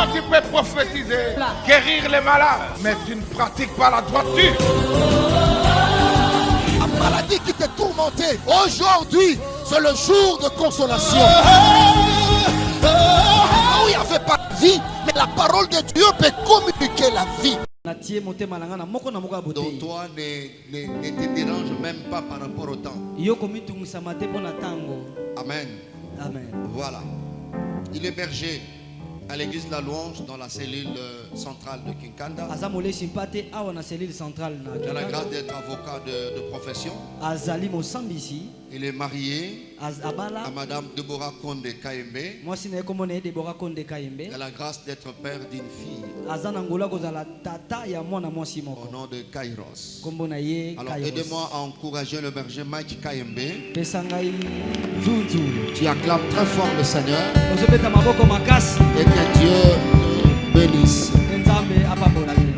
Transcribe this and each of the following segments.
Toi, tu peux prophétiser, guérir les malades, mais tu ne pratiques pas la droiture. La maladie qui te tourmentait, aujourd'hui, c'est le jour de consolation. Où il n'y avait pas de vie, mais la parole de Dieu peut communiquer la vie. Donc toi, ne te dérange même pas par rapport au temps. Amen. Amen. Voilà. Il est berger à l'église de la Louange dans la cellule centrale de Kinkanda. Il a la grâce d'être avocat de profession. Il est marié à Madame Deborah Konde Kayembe. Il a la grâce d'être père d'une fille au nom de Kairos. Alors aidez-moi à encourager le berger Mike Kayembe. Tu acclames très fort le Seigneur et que Dieu te bénisse.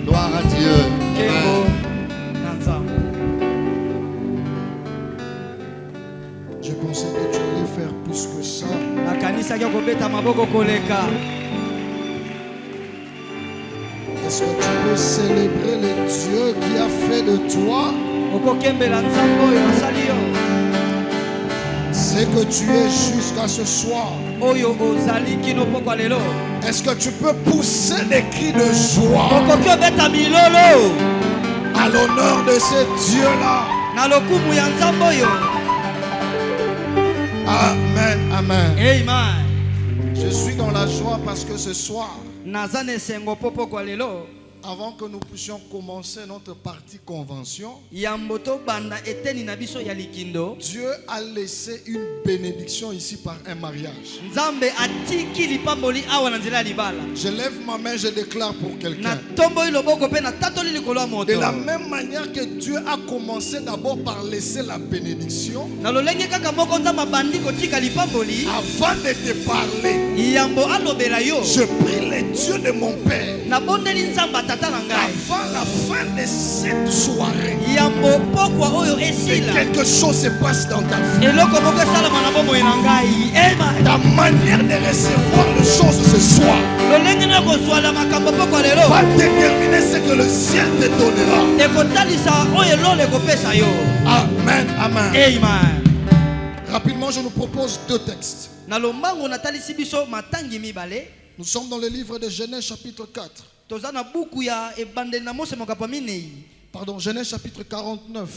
Gloire à Dieu. Amen. Je pensais que tu allais faire plus que ça. Est-ce que tu peux célébrer le Dieu qui a fait de toi ce que tu es jusqu'à ce soir? Est-ce que tu peux pousser des cris de joie à l'honneur de ce Dieu-là? Amen, amen. Amen. Je suis dans la joie parce que ce soir, avant que nous puissions commencer notre partie convention, Dieu a laissé une bénédiction ici par un mariage. Je lève ma main, je déclare pour quelqu'un. De la même manière que Dieu a commencé d'abord par laisser la bénédiction, avant de te parler, je prie le Dieu de mon Père, avant la fin de cette soirée, que quelque chose se passe dans ta vie. Ta manière de recevoir les choses ce soir va déterminer ce que le ciel te donnera. Amen, amen. Amen. Rapidement, je nous propose deux textes. Nous sommes dans le livre de Genèse chapitre 4. Pardon, Genèse chapitre 49.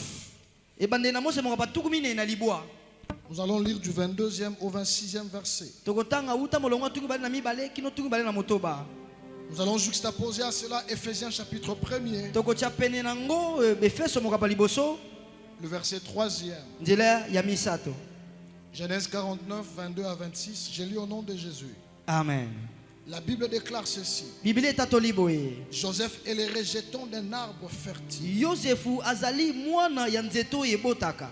Nous allons lire du 22e au 26e verset. Nous allons juxtaposer à cela Ephésiens chapitre 1er, le verset 3e. Genèse 49, 22 à 26. J'ai lu au nom de Jésus. Amen. La Bible déclare ceci. Joseph est le rejeton d'un arbre fertile.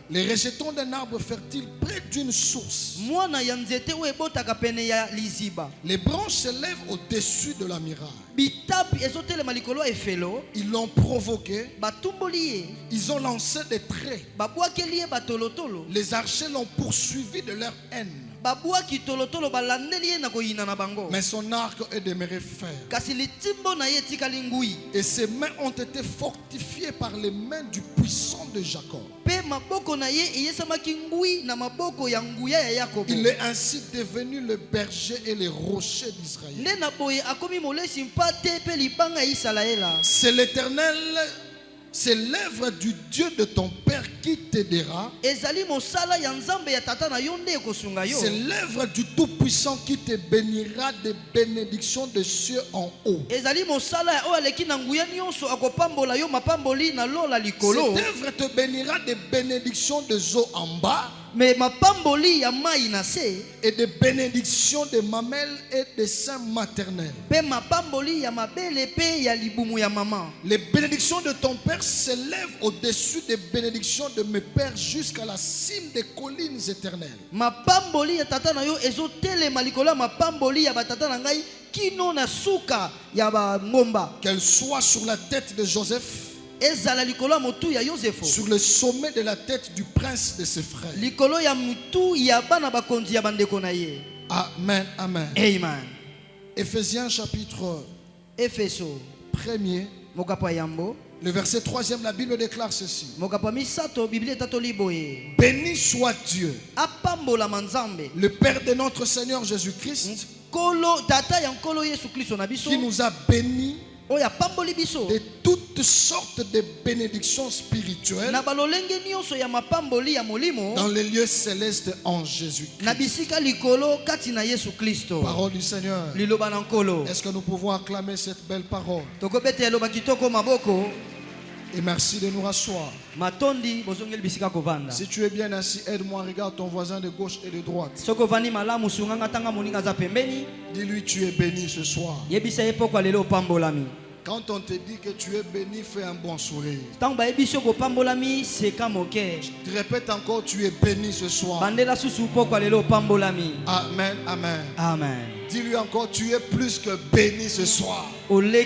Les rejetons d'un arbre fertile près d'une source. Les branches se lèvent au-dessus de la muraille. Ils l'ont provoqué. Ils ont lancé des traits. Les archers l'ont poursuivi de leur haine. Mais son arc est demeuré ferme. Et ses mains ont été fortifiées par les mains du puissant de Jacob. Il est ainsi devenu le berger et le rocher d'Israël. C'est l'Éternel, c'est l'œuvre du Dieu de ton Père qui t'aidera. C'est l'œuvre du Tout-Puissant qui te bénira des bénédictions des cieux en haut. Cette œuvre te bénira des bénédictions des eaux en bas et des bénédictions des mamelles et des seins maternels. Les bénédictions de ton Père s'élèvent au-dessus des bénédictions de mes pères jusqu'à la cime des collines éternelles. Qu'elle soit sur la tête de Joseph, sur le sommet de la tête du prince de ses frères. Amen, amen. Amen. Éphésiens chapitre 1er, le verset 3e, la Bible déclare ceci. Béni soit Dieu, le Père de notre Seigneur Jésus-Christ, qui nous a bénis de toutes sortes de bénédictions spirituelles dans les lieux célestes en Jésus-Christ. Parole du Seigneur. Est-ce que nous pouvons acclamer cette belle parole? Et merci de nous rasseoir. Si tu es bien assis, aide-moi, regarde ton voisin de gauche et de droite. Dis-lui, tu es béni ce soir. Quand on te dit que tu es béni, fais un bon sourire. Je te répète encore, tu es béni ce soir. Amen, amen. Amen. Dis-lui encore, tu es plus que béni ce soir. Amen.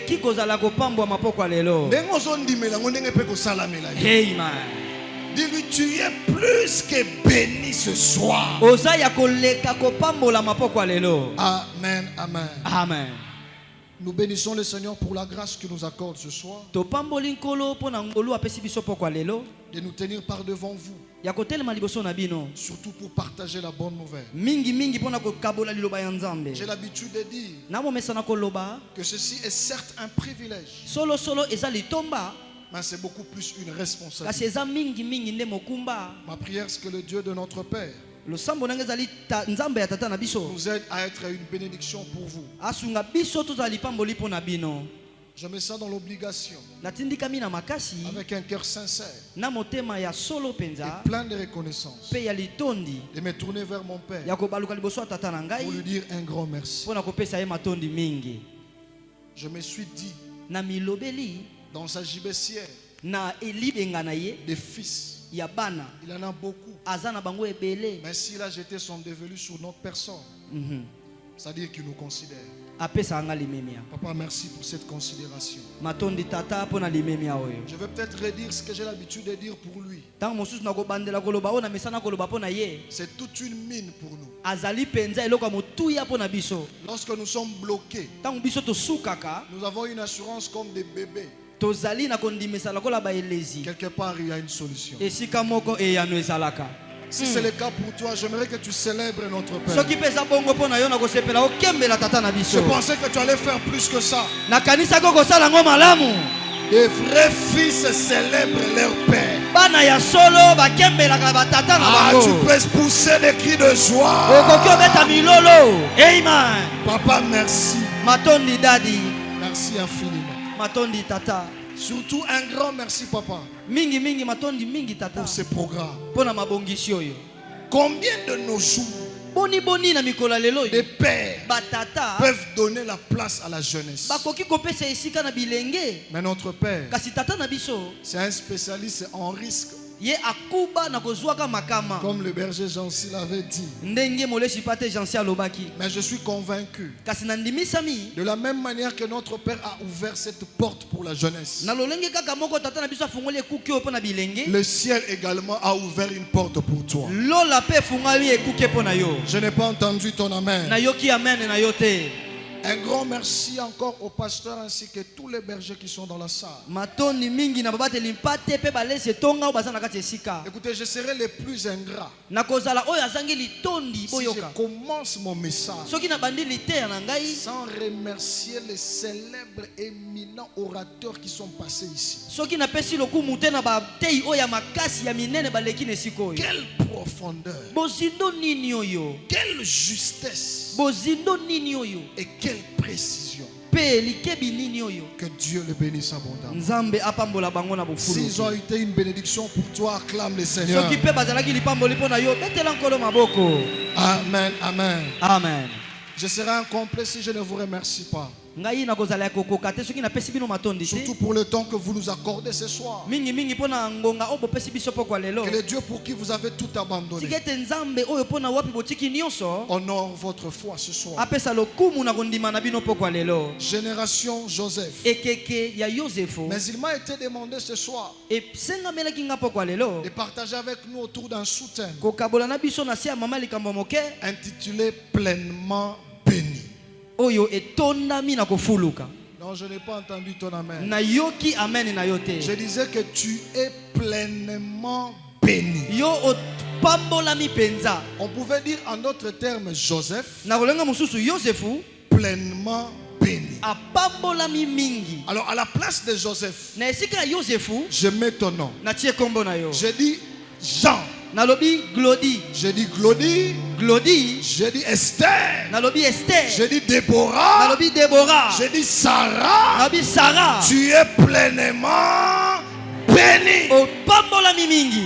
Dis-lui, tu es plus que béni ce soir. Amen, amen. Amen. Nous bénissons le Seigneur pour la grâce qu'il nous accorde ce soir de nous tenir par devant vous, surtout pour partager la bonne nouvelle. J'ai l'habitude de dire que ceci est certes un privilège, mais c'est beaucoup plus une responsabilité. Ma prière, c'est que le Dieu de notre Père nous aide à être une bénédiction pour vous. Je mets ça dans l'obligation, avec un cœur sincère et plein de reconnaissance, de me tourner vers mon Père pour lui dire un grand merci. Je me suis dit dans sa gibecière des fils, il en a beaucoup, mais s'il a jeté son dévolu sur notre personne, c'est-à-dire qu'il nous considère. Papa, merci pour cette considération. Je vais peut-être redire ce que j'ai l'habitude de dire pour lui. C'est toute une mine pour nous. Lorsque nous sommes bloqués, nous avons une assurance comme des bébés. Quelque part, il y a une solution. Si c'est le cas pour toi, j'aimerais que tu célèbres notre Père. Je pensais que tu allais faire plus que ça. Les vrais fils célèbrent leur Père. Ah, tu peux pousser des cris de joie. Papa, merci. Merci infiniment. Surtout un grand merci, papa, pour ce programme. Combien de nos jours les pères peuvent donner la place à la jeunesse? Mais notre Père, c'est un spécialiste en risque. Comme le berger Jean-Cy l'avait dit. Mais je suis convaincu, de la même manière que notre Père a ouvert cette porte pour la jeunesse, le ciel également a ouvert une porte pour toi. Je n'ai pas entendu ton amen. Un grand merci encore au pasteur ainsi que tous les bergers qui sont dans la salle. Écoutez, je serai le plus ingrat si je commence mon message sans remercier les célèbres éminents orateurs qui sont passés ici. Quelle profondeur, quelle justesse et quelle précision. Que Dieu le bénisse abondamment. S'ils ont été une bénédiction pour toi, acclame le Seigneur. Amen, amen. Amen. Je serai incomplet si je ne vous remercie pas. Surtout pour le temps que vous nous accordez ce soir. Que le Dieu pour qui vous avez tout abandonné honore votre foi ce soir. Génération Joseph. Mais il m'a été demandé ce soir de partager avec nous autour d'un sous-thème intitulé Pleinement béni. oyo etondami na kofuluka. Non, je n'ai pas entendu ton amen. Na yoki amen na yote. Je disais que tu es pleinement béni. Yo pambolami penza. On pouvait dire en d'autres termes Joseph. Na kolenga mususu Yosefu Pleinement béni. a pambolami mingi. Alors à la place de Joseph, Na esika Yosefu je mets ton nom. na tie kombo na yo. Je dis Jean. Nalobi Glody. Je dis Glody. Glody. Je dis Esther. Nalobi Esther. Je dis Déborah. Nalobi Déborah. Je dis Sarah. Nalobi Sarah. Tu es pleinement béni. O pambolami mingi.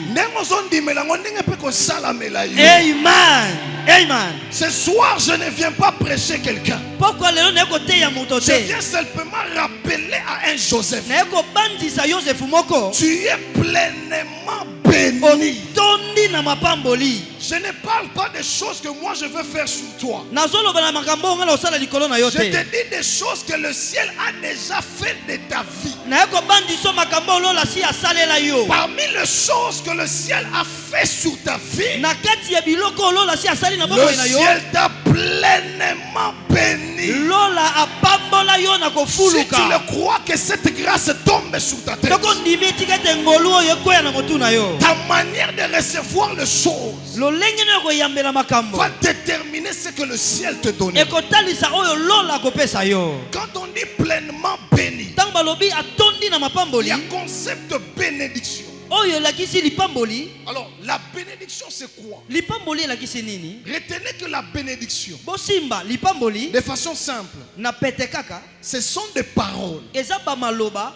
Amen. Amen. Ce soir, je ne viens pas prêcher quelqu'un. Pourquoi le ne kote ya moto Je te? viens simplement rappeler à un Joseph. Na ko bandisa Joseph moko. Tu es pleinement béni. Tondi na mapamboli. Je ne parle pas des choses que moi je veux faire sur toi. Nazolo bana makambo nga osala likolo na Je yote. te dis des choses que le ciel a déjà fait de ta vie. Na ko bandiso makambo lola si asalela yo. Parmi les choses que le ciel a fait sur ta vie, Na kati ya biloko lola si asali na le boko na yo. ciel t'a pleinement béni. Lola apambola yo na Si tu kofuluka. le crois que cette grâce tombe sur ta tête, Toko ndimi tikete ngolu oyo koya na motu na yo. ta manière de recevoir les choses Lo lenge na ko yambela makambo. va déterminer ce que le ciel te donne. Ekotalisa oyo lola kopesa yo. Quand on dit pleinement béni, Tango balobi atondi na il y mapamboli. a concept de bénédiction. Oyo lakisi lipamboli. Alors, la bénédiction, c'est quoi? Lipamboli lakisi nini? Retenez que la bénédiction, Bosimba lipamboli de façon simple, na pete kaka ce sont des paroles eza ba maloba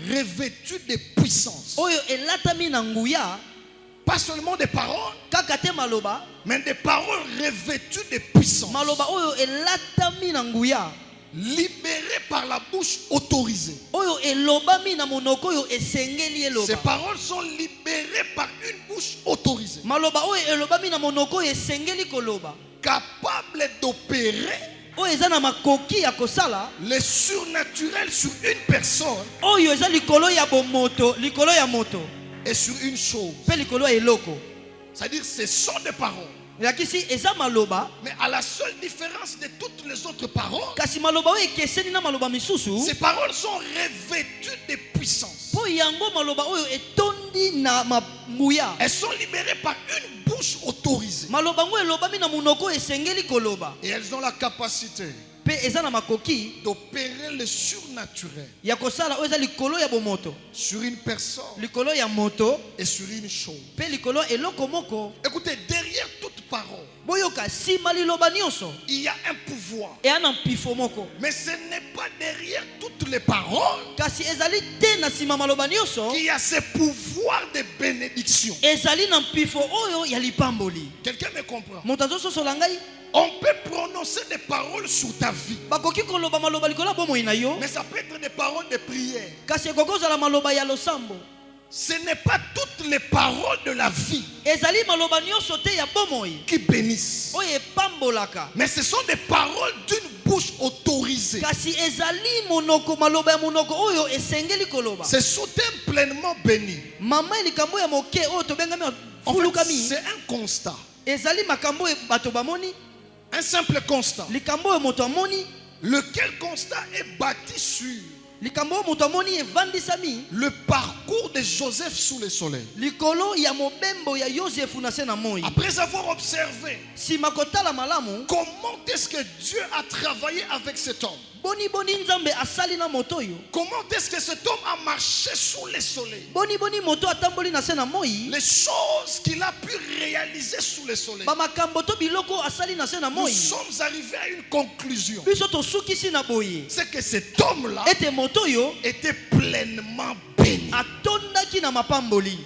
revêtues de puissance. oyo elatami na nguya. Pas seulement des paroles, Kaka te maloba, mais des paroles revêtues de puissance. maloba oyo elatami na nguya. Libérées par la bouche autorisée. Oyo elobami na monoko oyo esengeli Ces eloba. paroles sont libérées par une bouche autorisée, Maloba oyo elobami na monoko oyo esengeli koloba. capable d'opérer Oyo eza na makoki ya kosala. le surnaturel sur une personne Oyo eza likolo ya bomoto, likolo ya moto. et sur une chose. Pe likolo ya eloko. C'est-à-dire, ce sont des paroles. Lakisi eza maloba. Mais à la seule différence de toutes les autres paroles, Kasi maloba oyo ekeseni na maloba misusu. ces paroles sont revêtues de puissance. Po yango maloba oyo etondi na nguya. Elles sont libérées par une bouche autorisée. Maloba ngo elobami na monoko esengeli koloba. Et elles ont la capacité Pe eza na makoki d'opérer le surnaturel ya kosala oyo eza likolo ya bomoto. sur une personne Likolo ya moto. et sur une chose. Pe likolo eloko moko. Écoutez, derrière toute parole, Boyoka sima liloba nyonso. il y a un pouvoir. E ana mpifo moko. Mais ce n'est pas derrière toutes les paroles Kasi ezali te na sima maloba nyonso. qu'il y a ce pouvoir de bénédiction. Ezali na mpifo oyo ya lipamboli. Quelqu'un me comprend? Moto azososola ngai. On peut prononcer des paroles sur ta vie, Bakoki koloba maloba likolo ya bomoi na yo. mais ça peut être des paroles de prière. Kasi ekokozala maloba ya losambo. Ce n'est pas toutes les paroles de la vie Ezali maloba nyonso te ya bomoi. qui bénissent, Oyo epambolaka. mais ce sont des paroles d'une bouche autorisée. Kasi ezali monoko maloba ya monoko oyo esengeli koloba. C'est sous thème pleinement béni. Mama likambo ya moke oyo tobengami En fait, fulukami. c'est un constat, Ezali makambo e bato bamoni. un simple constat. Likambo oyo moto amoni. Lequel constat est bâti sur Likambo oyo moto amoni evandisami. le parcours de Joseph sous le soleil. Likolo ya mobembo ya Yosefu na se na moi. Après avoir observé Sima kotala malamu. comment est-ce que Dieu a travaillé avec cet homme, Boni boni nzambe asali na moto yo. comment est-ce que cet homme a marché sous le soleil, Boni boni moto atamboli na se na moi. les choses qu'il a pu réaliser sous le soleil, Ba makambo to biloko asali na se na nous moi. sommes arrivés à une conclusion. Biso to sukisi na boye. C'est que cet homme-là Ete moto yo était pleinement béni. atondaki na mapamboli.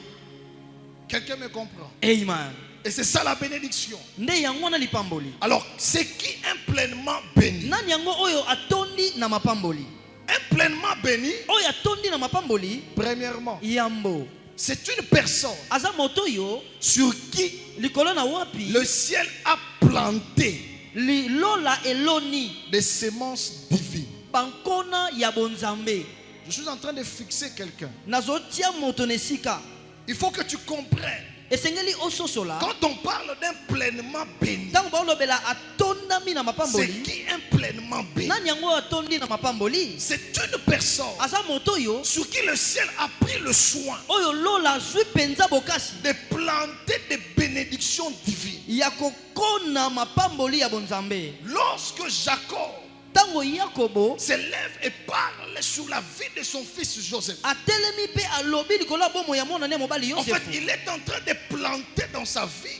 Quelqu'un me comprend? Amen. Et c'est ça la bénédiction. Nde yango na lipamboli. Alors, c'est qui est pleinement béni? Nani yango oyo atondi na mapamboli. Un pleinement béni, Oyo atondi na mapamboli. premièrement, Yambo. c'est une personne Aza moto yo sur qui likolo na wapi. le ciel a planté Li lola eloni. des semences divines. Bankona ya bonzambe. Je suis en train de fixer quelqu'un. Nazotia moto nesika. Il faut que tu comprennes Quand on parle d'un pleinement béni, c'est qui un pleinement béni? C'est une personne sur qui le ciel a pris le soin de planter des bénédictions divines. Lorsque Jacob s'élève et parle sur la vie de son fils Joseph, en fait, il est en train de planter dans sa vie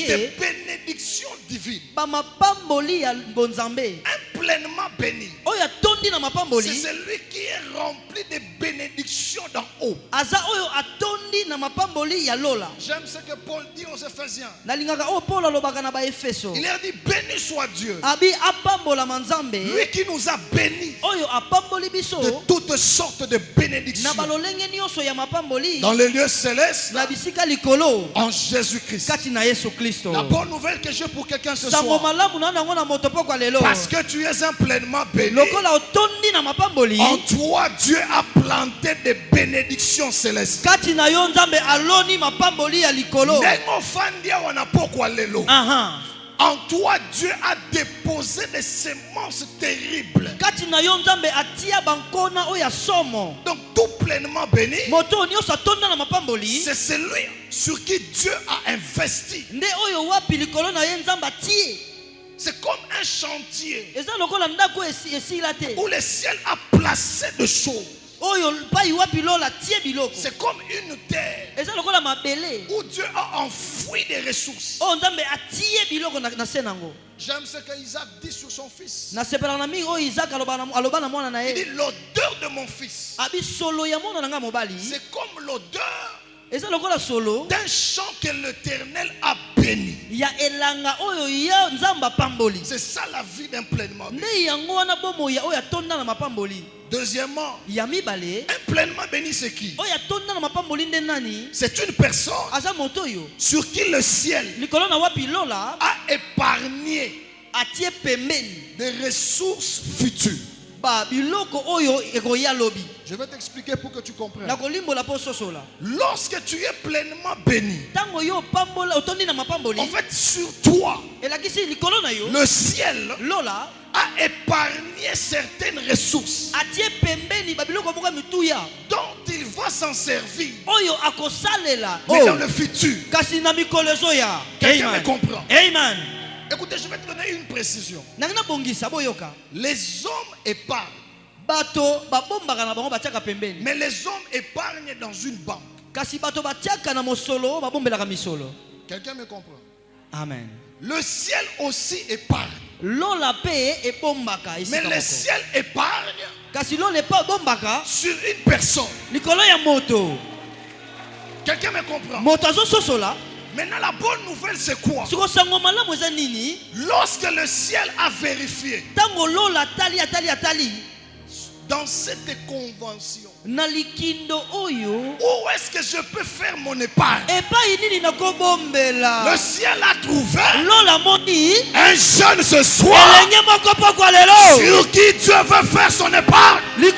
des bénédictions divines. Un pleinement béni, c'est celui qui est rempli de bénédictions d'en haut. J'aime ce que Paul dit aux Éphésiens. Il a dit: béni soit Dieu, lui qui nous a bénis de toutes sortes de bénédictions dans les lieux célestes en Jésus-Christ. La bonne nouvelle que j'ai pour quelqu'un ce soir, parce que tu es un pleinement béni, en toi Dieu a planté des bénédictions célestes. En toi, Dieu a déposé des semences terribles. Donc, tout pleinement béni, c'est celui sur qui Dieu a investi. C'est comme un chantier où le ciel a placé des choses. C'est comme une terre où Dieu a enfoui des ressources. J'aime ce que Isaac dit sur son fils. Il dit: l'odeur de mon fils, c'est comme l'odeur d'un champ que l'Éternel a béni. C'est ça la vie d'un pleinement béni. Deuxièmement, un pleinement béni, c'est qui? C'est une personne sur qui le ciel a épargné des ressources futures. Je vais t'expliquer pour que tu comprennes. Lorsque tu es pleinement béni, en fait, sur toi, le ciel a épargné certaines ressources dont il va s'en servir, mais dans le futur. Quelqu'un me comprend? Amen. Écoutez, je vais te donner une précision. Les hommes épargnent, mais les hommes épargnent dans une banque. Quelqu'un me comprend? Amen. Le ciel aussi épargne, mais le ciel épargne sur une personne. Quelqu'un me comprend? Maintenant, la bonne nouvelle, c'est quoi? Lorsque le ciel a vérifié dans cette convention, où est-ce que je peux faire mon épargne? Le ciel a trouvé un jeune ce soir sur qui Dieu veut faire son épargne. Je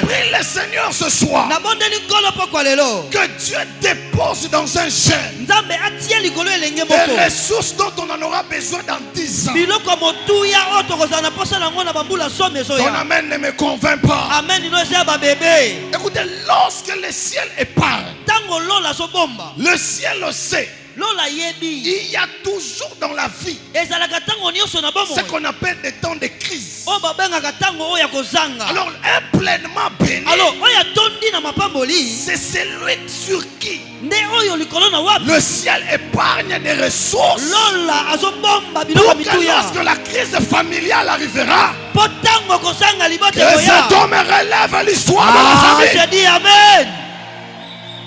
prie le Seigneur ce soir que Dieu dépose dans un jeune des ressources dont on en aura besoin dans 10 ans. Ton amen ne me convainc pas. Écoutez, lorsque le ciel épargne, le ciel le sait. Il y a toujours dans la vie ce qu'on appelle des temps de crise. Alors, un pleinement béni, c'est celui sur qui le ciel épargne des ressources pour que lorsque la crise familiale arrivera, que cet homme relève l'histoire de la famille. Je dis Amen.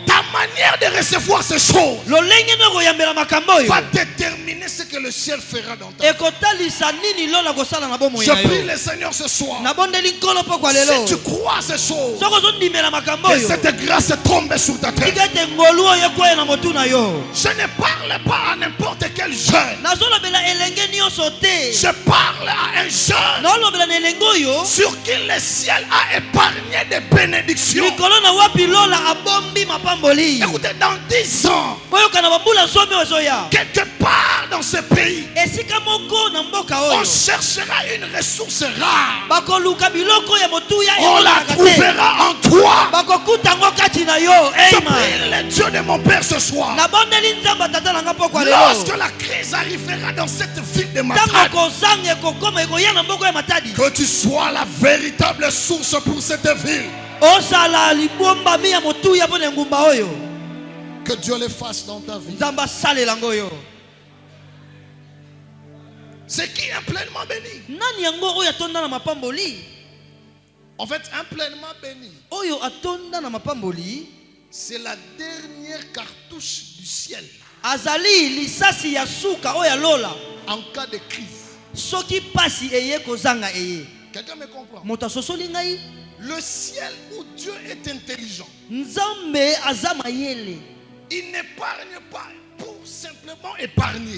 Ta manière de recevoir ces choses va déterminer ce que le ciel fera dans ta vie. Je prie le Seigneur ce soir, si tu crois ces choses, que cette grâce tombe sur ta tête. Je ne parle pas à n'importe quel jeune. Je parle à un jeune sur qui le ciel a épargné des bénédictions. Écoutez, dans 10 ans, quelque part dans ce pays, on cherchera une ressource rare. On la trouvera en toi. Je prie le Dieu de mon Père ce soir. Lorsque la crise arrivera dans cette ville de Matadi, que tu sois la véritable source pour cette ville. Que Dieu le fasse dans ta vie. C'est qui est pleinement béni? En fait, un pleinement béni, c'est la dernière cartouche du ciel en cas de crise. Quelqu'un me comprend? Le ciel où Dieu est intelligent, il n'épargne pas pour simplement épargner.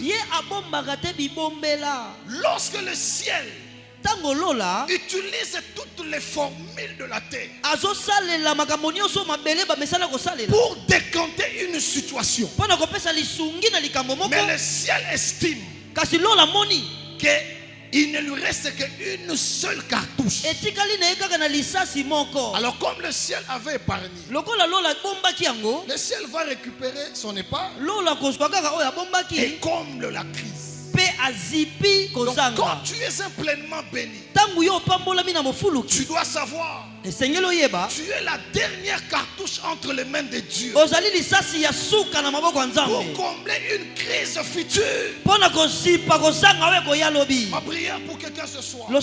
Lorsque le ciel utilise toutes les formules de la terre pour décanter une situation, mais le ciel estime qu'il ne lui reste qu'une seule cartouche. Alors comme le ciel avait épargné, le ciel va récupérer son épargne et comble la crise. Donc, quand tu es un pleinement béni, tu dois savoir, tu es la dernière cartouche entre les mains de Dieu pour combler une crise future. Ma prière pour quelqu'un ce soir, que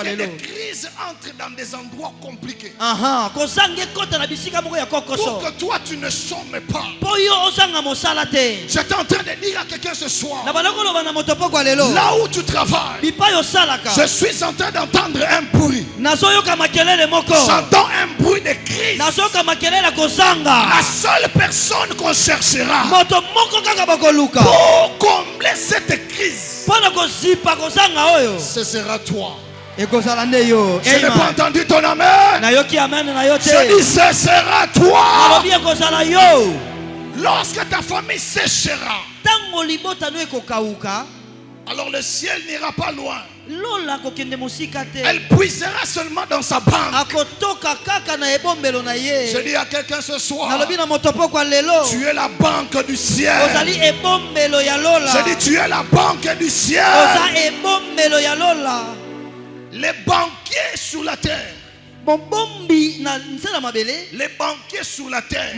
les crises entrent dans des endroits compliqués, pour que toi tu ne chômes pas. J'étais en train de dire à quelqu'un ce soir, là où tu travailles, je suis en train d'entendre un bruit. J'entends un bruit de crise. La seule personne qu'on cherchera pour combler cette crise, ce sera toi. Je n'ai pas entendu ton amen. Je dis ce sera toi. Lorsque ta famille séchera, alors le ciel n'ira pas loin. Elle puisera seulement dans sa banque. Je dis à quelqu'un ce soir, tu es la banque du ciel. Je dis tu es la banque du ciel. Les banquiers sur la terre, les banquiers sur la terre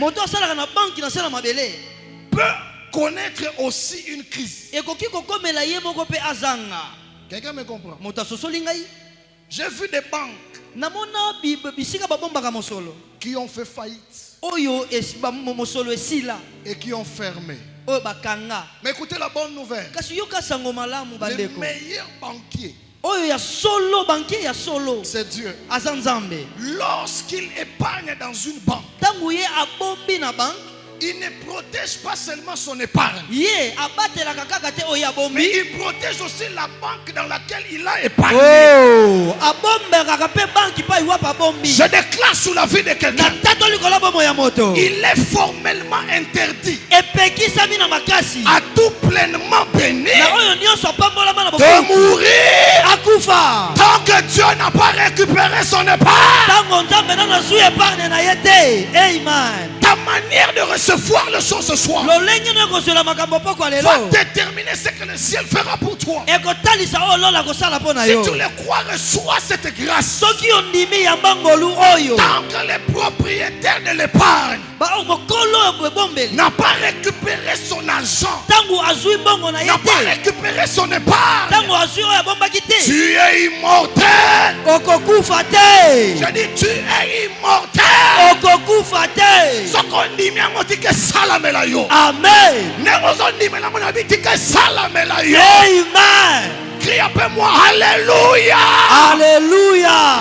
peuvent connaître aussi une crise. Quelqu'un me comprend? J'ai vu des banques qui ont fait faillite et qui ont fermé. Mais écoutez la bonne nouvelle. Le meilleur banquier, c'est Dieu. Lorsqu'il épargne dans une banque, il ne protège pas seulement son épargne, mais il protège aussi la banque dans laquelle il a épargné. Je déclare sous la vie de quelqu'un, il est formellement interdit à tout pleinement béni de mourir tant que Dieu n'a pas récupéré son épargne. Ta manière de recevoir les choses ce soir va déterminer ce que le ciel fera pour toi. Si tu le crois, reçois cette grâce. Tant que les propriétaires de l'épargne n'a pas récupéré son argent, n'a pas récupéré son épargne, tu es immortel. Je dis tu es immortel. Amen. Crie après moi, Alléluia. Alléluia.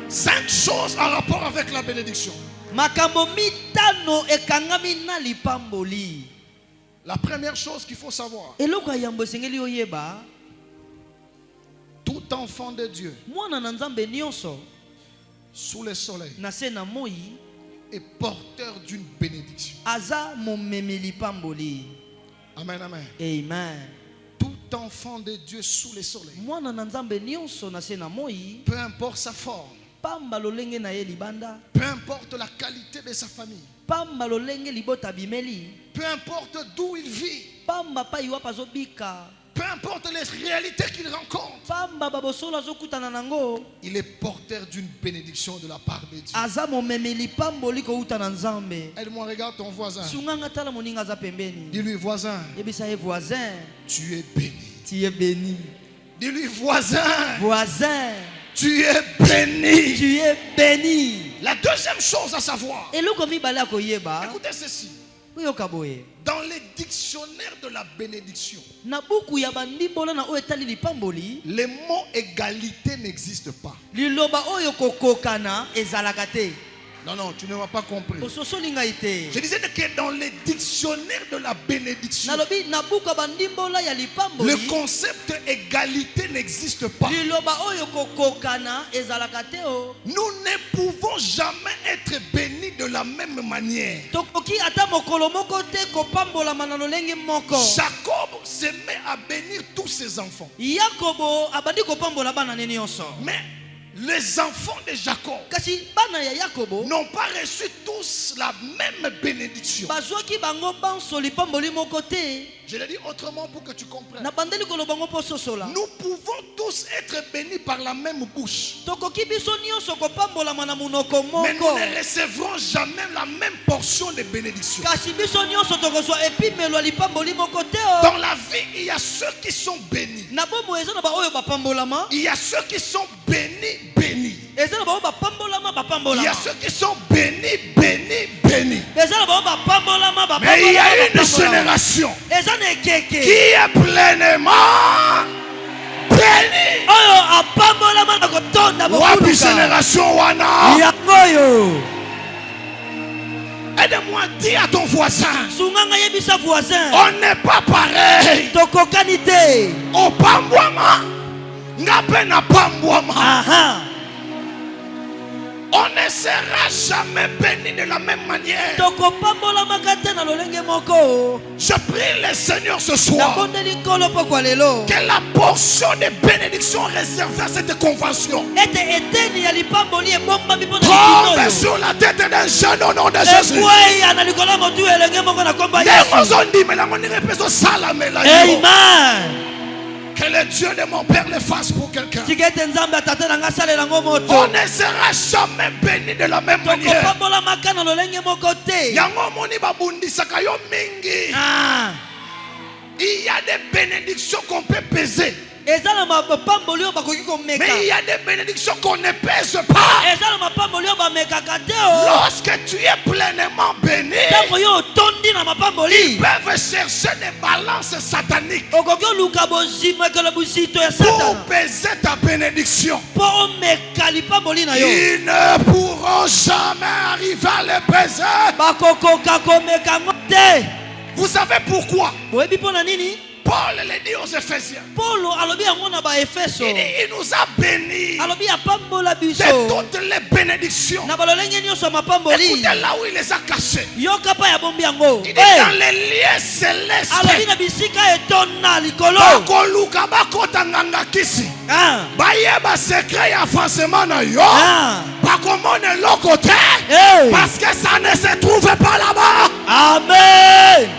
5 choses en rapport avec la bénédiction. La première chose qu'il faut savoir, tout enfant de Dieu sous le soleil est porteur d'une bénédiction. Amen, amen. Amen. Tout enfant de Dieu sous le soleil, peu importe sa forme, peu importe la qualité de sa famille, peu importe d'où il vit, peu importe les réalités qu'il rencontre, il est porteur d'une bénédiction de la part de Dieu. Aide-moi, regarde ton voisin. Dis-lui, voisin, tu es béni. Tu es béni. Dis-lui, voisin, tu es béni. Tu es béni. La deuxième chose à savoir, écoutez ceci. Dans les dictionnaires de la bénédiction, le mot égalité n'existe pas. Non, tu ne m'as pas compris. Je disais que dans les dictionnaires de la bénédiction, le concept égalité n'existe pas. Nous ne pouvons jamais être bénis de la même manière. Jacob se met à bénir tous ses enfants. Mais les enfants de Jacob n'ont pas reçu tous la même bénédiction. Je le dis autrement pour que tu comprennes. Nous pouvons tous être bénis par la même bouche, mais nous ne recevrons jamais la même portion de bénédiction. Dans la vie, il y a ceux qui sont bénis. Il y a ceux qui sont bénis. Il y a ceux qui sont bénis. Mais il y a une génération qui est pleinement bénie. Wapi génération wana? Aide-moi, dis à ton voisin, on n'est pas pareil. Au pambouama, ngapena pambouama. On ne sera jamais béni de la même manière. Je prie le Seigneur ce soir que la portion de bénédiction réservée à cette convention tombe sur la tête d'un jeune au nom de Jésus. Amen. Que le Dieu de mon Père le fasse pour quelqu'un. On ne sera jamais béni de la même manière. Il y a des bénédictions qu'on peut peser, mais il y a des bénédictions qu'on ne pèse pas. Lorsque tu es pleinement béni, ils peuvent chercher des balances sataniques pour peser ta bénédiction. Ils ne pourront jamais arriver à le peser. Vous savez pourquoi? Paul le dit aux Éphésiens. Il nous a bénis de toutes les bénédictions. Écoutez là où il les a cachés. Il dit dans les lieux célestes. Parce que ça ne se trouve pas là-bas. Amen.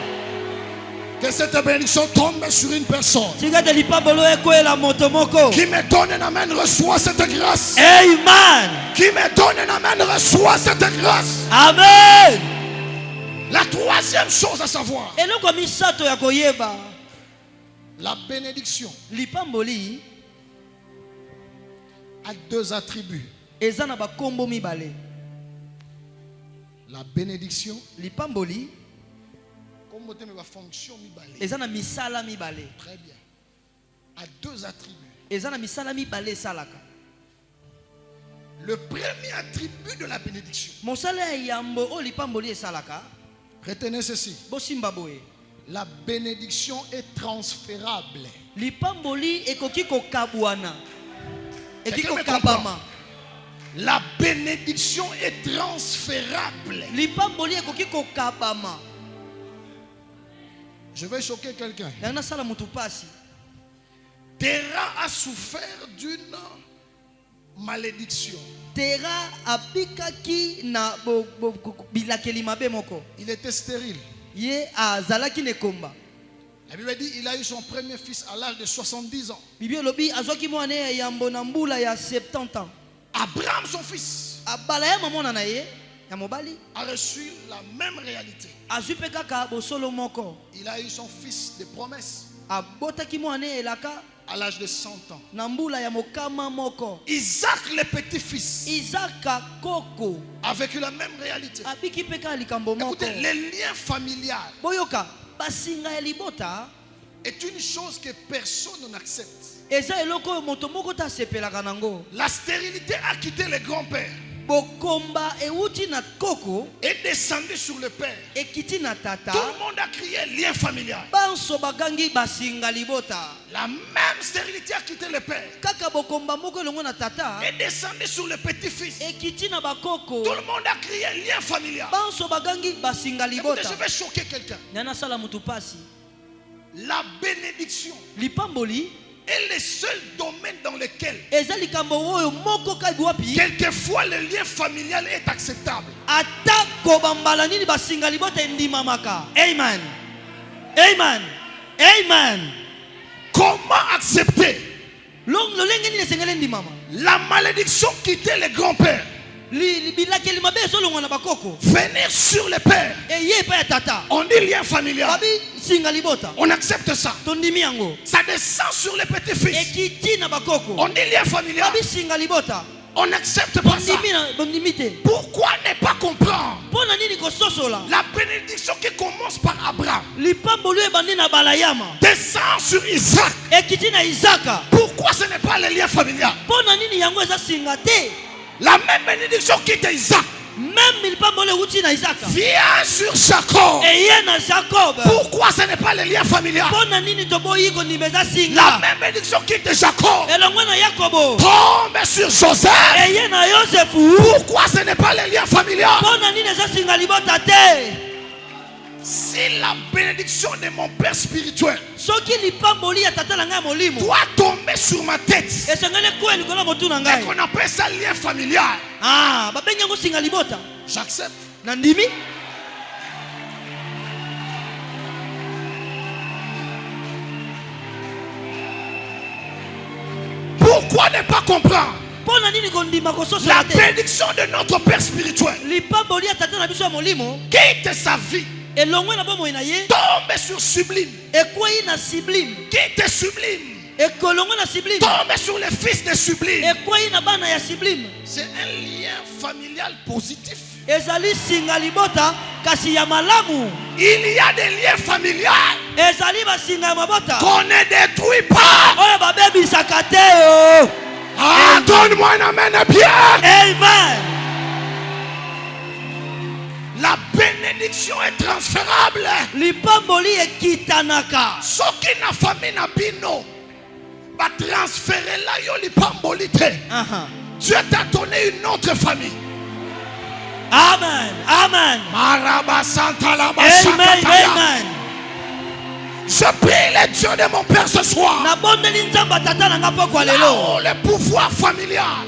Que cette bénédiction tombe sur une personne qui me donne un amen, reçoit cette grâce. Amen. Qui me donne un amen, reçoit cette grâce. Amen. La troisième chose à savoir, la bénédiction a deux attributs. La bénédiction très bien, à deux attributs. Le premier attribut de la bénédiction, retenez ceci, La bénédiction est transférable. Lipamboli ekoki kokabwana. La bénédiction est transférable. Lipamboli ekoki kokabama. Je vais choquer quelqu'un. Terah a souffert d'une malédiction. Terah abikaki na bilakeli mabe moko. Il était stérile. Ye azalaki nekomba. La Bible dit il a eu son premier fils à l'âge de 70 ans. Bible lobi azwaki mwana ya yambo na mbula ya 70 ans. Abraham son fils abala ya mama na ye ya mobali a reçu la même réalité. Azupe kaka bosolo moko. Il a eu son fils de promesse. Abotaki mwana elaka à l'âge de 100 ans. Nambula ya mokama moko. Isaac le petit-fils. Isaac koko. Avec la même réalité. Abiki peka likambo moko. Écoutez, les liens familiaux. Boyoka, basinga ya libota est une chose que personne n'accepte. Eza eloko moto moko ta sepelaka nango. La stérilité a quitté le grand-père. Bokomba euti na koko est descendu sur le père. Ekiti na tata. Tout le monde a crié lien familial. Banso bagangi basinga libota. La même stérilité a quitté le père. Kaka bokomba moko longo na tata est descendu sur le petit-fils. Ekiti na bakoko. Tout le monde a crié lien familial. Banso bagangi basinga libota. Écoutez, je vais choquer quelqu'un. Nana sala mutu pasi. La bénédiction lipamboli est le seul domaine dans lequel quelquefois le lien familial est acceptable. Amen. Amen. Amen. Comment accepter la malédiction quittait le grand-père, venir sur le père? On dit lien familial. On accepte ça. Ça descend sur le petit-fils. On dit lien familial. On n'accepte pas ça. Pourquoi ne pas comprendre la bénédiction qui commence par Abraham descend sur Isaac? Pourquoi ce n'est pas le lien familial? La même bénédiction quitte Isaac. Viens sur Jacob. Pourquoi ce n'est pas le lien familial? La même bénédiction quitte Jacob. Tombe sur Joseph. Pourquoi ce n'est pas le lien familial? Si la bénédiction de mon père spirituel doit tomber sur ma tête et qu'on appelle ça lien familial, j'accepte. Pourquoi ne pas comprendre la bénédiction de notre père spirituel? Quitte sa vie, tombe sur sublime. Quitte sublime, tombe sur le fils de sublime. C'est un lien familial positif. Il y a des liens familiaux qu'on ne détruit pas. Ah, donne-moi un amen bien. Amen. La bénédiction est transférable. Ce qui n'a famille n'a bino va transférer là yo lipamboli te. Dieu t'a donné une autre famille. Amen. Amen. Amen. Je prie le Dieu de mon père ce soir. Le pouvoir familial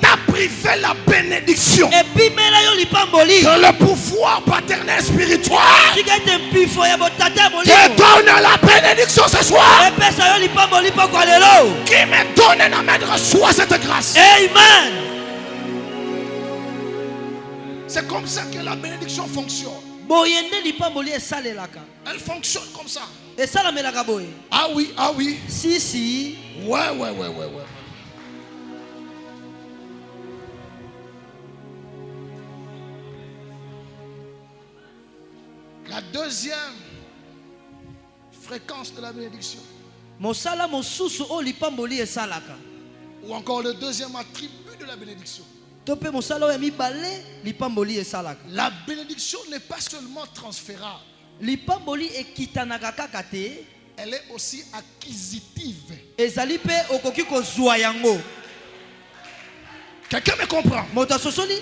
t'a privé la bénédiction. Que le pouvoir paternel spirituel te donne la bénédiction ce soir. Qui me donne la main de reçoit cette grâce. Amen. C'est comme ça que la bénédiction fonctionne. Elle fonctionne comme ça. Ah oui, ah oui. Si. Ouais. La deuxième fréquence de la bénédiction. Ou encore le deuxième attribut de la bénédiction. La bénédiction n'est pas seulement transférable. Lipamboli ekitanaka kaka te. Elle est aussi acquisitive. Ezali pe okoki kozwa yango. Quelqu'un me comprend? Moto sosoli.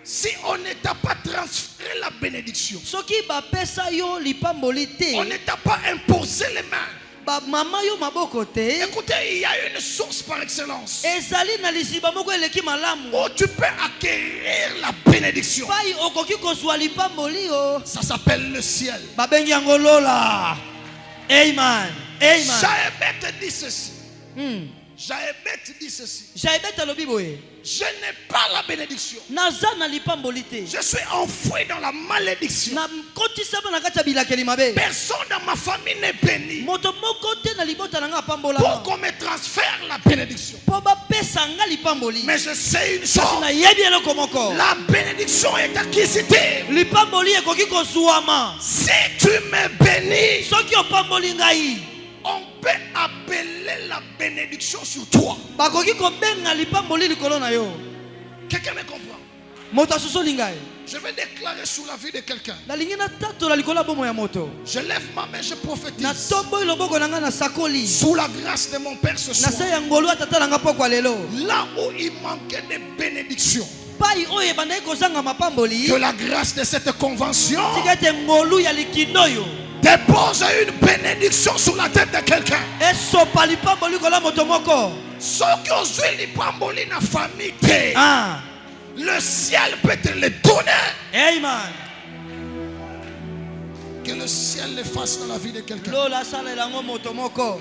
Si on ne t'a pas transféré la bénédiction, soki ba pesa yo lipamboli te, on ne t'a pas imposé les mains, ba mama yo maboko te. Écoutez, il y a une source par excellence ezali na lisiba moko eleki malamu où tu peux acquérir la bénédiction. pai okoki kozwa lipamboli yo. Ça s'appelle le ciel. Ba bengi yango lola. Amen. Amen. Jaébet dit ceci. Jaébet dit ceci. Jaébet alobi boye. Je n'ai pas la bénédiction. Naza na lipamboli te. Je suis enfoui dans la malédiction. Na kotisama na kati ya bilakeli mabe. Personne dans ma famille n'est béni. Moto moko te na libota na nga pambola. Pour qu'on me transfère la bénédiction. Po ba pesa nga lipamboli. Mais je sais une chose. Na yebi eloko moko. La bénédiction est acquisitive. Lipamboli ekoki kozwama. Si tu me bénis, soki opamboli ngai, on peut appeler la bénédiction sur toi. bakoki kobenga lipamboli likolo na yo. Quelqu'un me comprend? Moto asosoli ngai. Je vais déclarer sur la vie de quelqu'un. Nalingi na tatola likolo ya bomo ya moto. Je lève ma main, je prophétise. Na tomboyi loboko na nga na sakoli. Sous la grâce de mon Père ce soir. Na se ya ngolu atata na nga pokwa lelo. Là où il manquait de bénédiction, pai oyo ebandaki kozanga mapamboli, que la grâce de cette convention tika ete ngolu ya likindo yo dépose une bénédiction sur la tête de quelqu'un. esopa lipamboli kola moto moko. Soki ozwi lipamboli na famille te, Ah. le ciel peut te le donner. Amen. Que le ciel le fasse dans la vie de quelqu'un. Lola salelango moto moko.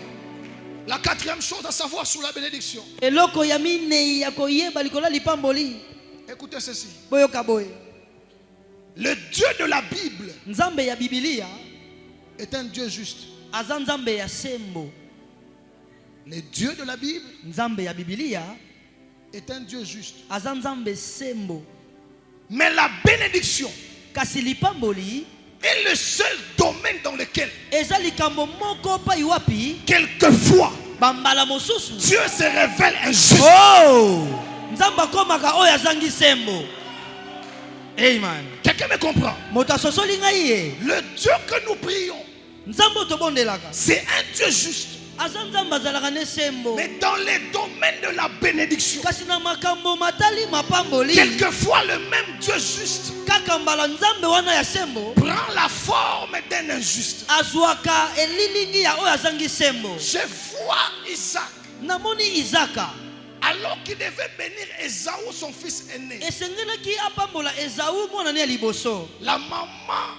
La quatrième chose à savoir sur la bénédiction. Eloko ya minei ya koyeba likola lipamboli. Écoutez ceci. Boyoka boye. Le Dieu de la Bible Nzambe ya Biblia est un Dieu juste. aza nzambe ya sembo. Le Dieu de la Bible Nzambe ya Biblia est un Dieu juste. aza nzambe sembo. Mais la bénédiction Kasi lipamboli est le seul domaine dans lequel eza likambo moko pa iwapi quelquefois bambala mosusu Dieu se révèle injuste. oh nzambe akomaka oyo azangi sembo. Amen. Quelqu'un me comprend? Moto asosoli ngai ye. Le Dieu que nous prions, Nzambe tobondelaka c'est un Dieu juste. aza nzambe azalaka ne sembo. Mais dans les domaines de la bénédiction, Kasi na makambo matali mapamboli quelquefois le même Dieu juste kaka mbala nzambe wana ya sembo prend la forme d'un injuste. azwaka elilingi ya oyo azangi sembo. Je vois Isaac, Namoni Isaka alors qu'il devait bénir Esaü, son fils aîné. esengelaki apambola Esaü mwana ne ya liboso. La maman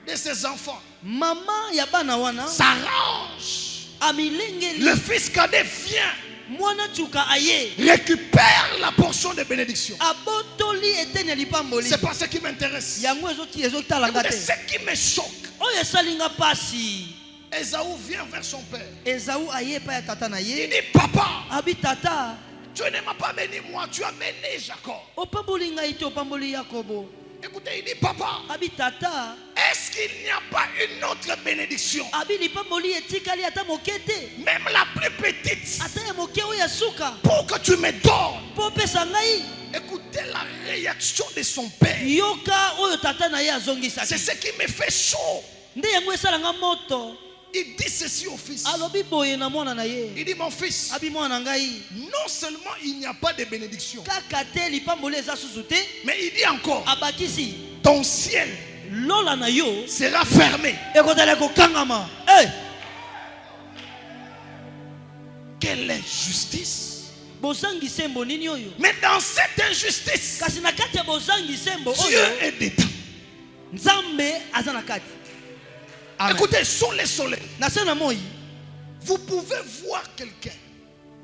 de ses enfants Mama ya bana wana s'arrange. amilengeli Le fils cadet vient, mwana tuka aye récupère la portion de bénédiction. abotoli eteni ya lipamboli. C'est pas ce qui m'intéresse. Yango ezotalanga Écoutez, te. ce qui me choque, Oyo esalinga pasi. Esaü vient vers son père. Esaü aye pa ya tata na Il ye. dit, papa, Abi tata, tu ne m'as pas béni moi, tu as béni Jacob. opamboli ngai te opamboli Yakobo. Écoutez, il dit, papa, Abi tata, est-ce qu'il n'y a pas une autre bénédiction, abi lipamboli etikali ata moke te. même la plus petite, Ata ya moke oyo ya suka. pour que tu me donnes? Po pesa ngai. Écoutez la réaction de son père. Yoka oyo tata na ye C'est azongisaki. ce qui me fait chaud. Nde yango esalanga moto. Il dit ceci au fils. Alobi boye na mwana na ye. Il dit, mon fils, Abi mwana ngai. non seulement il n'y a pas de bénédiction, Kaka te lipamboli eza susu te. mais il dit encore, Abakisi. ton ciel Lola na yo. sera fermé. Ekotala kokangama. Eh. Quelle injustice! Bozangi sembo nini oyo. Mais dans cette injustice, Kasi na kati ya bozangi sembo Dieu oyo. est dedans. Nzambe aza na kati. Amen. Écoutez, sur les soleils, Na se na moi. vous pouvez voir quelqu'un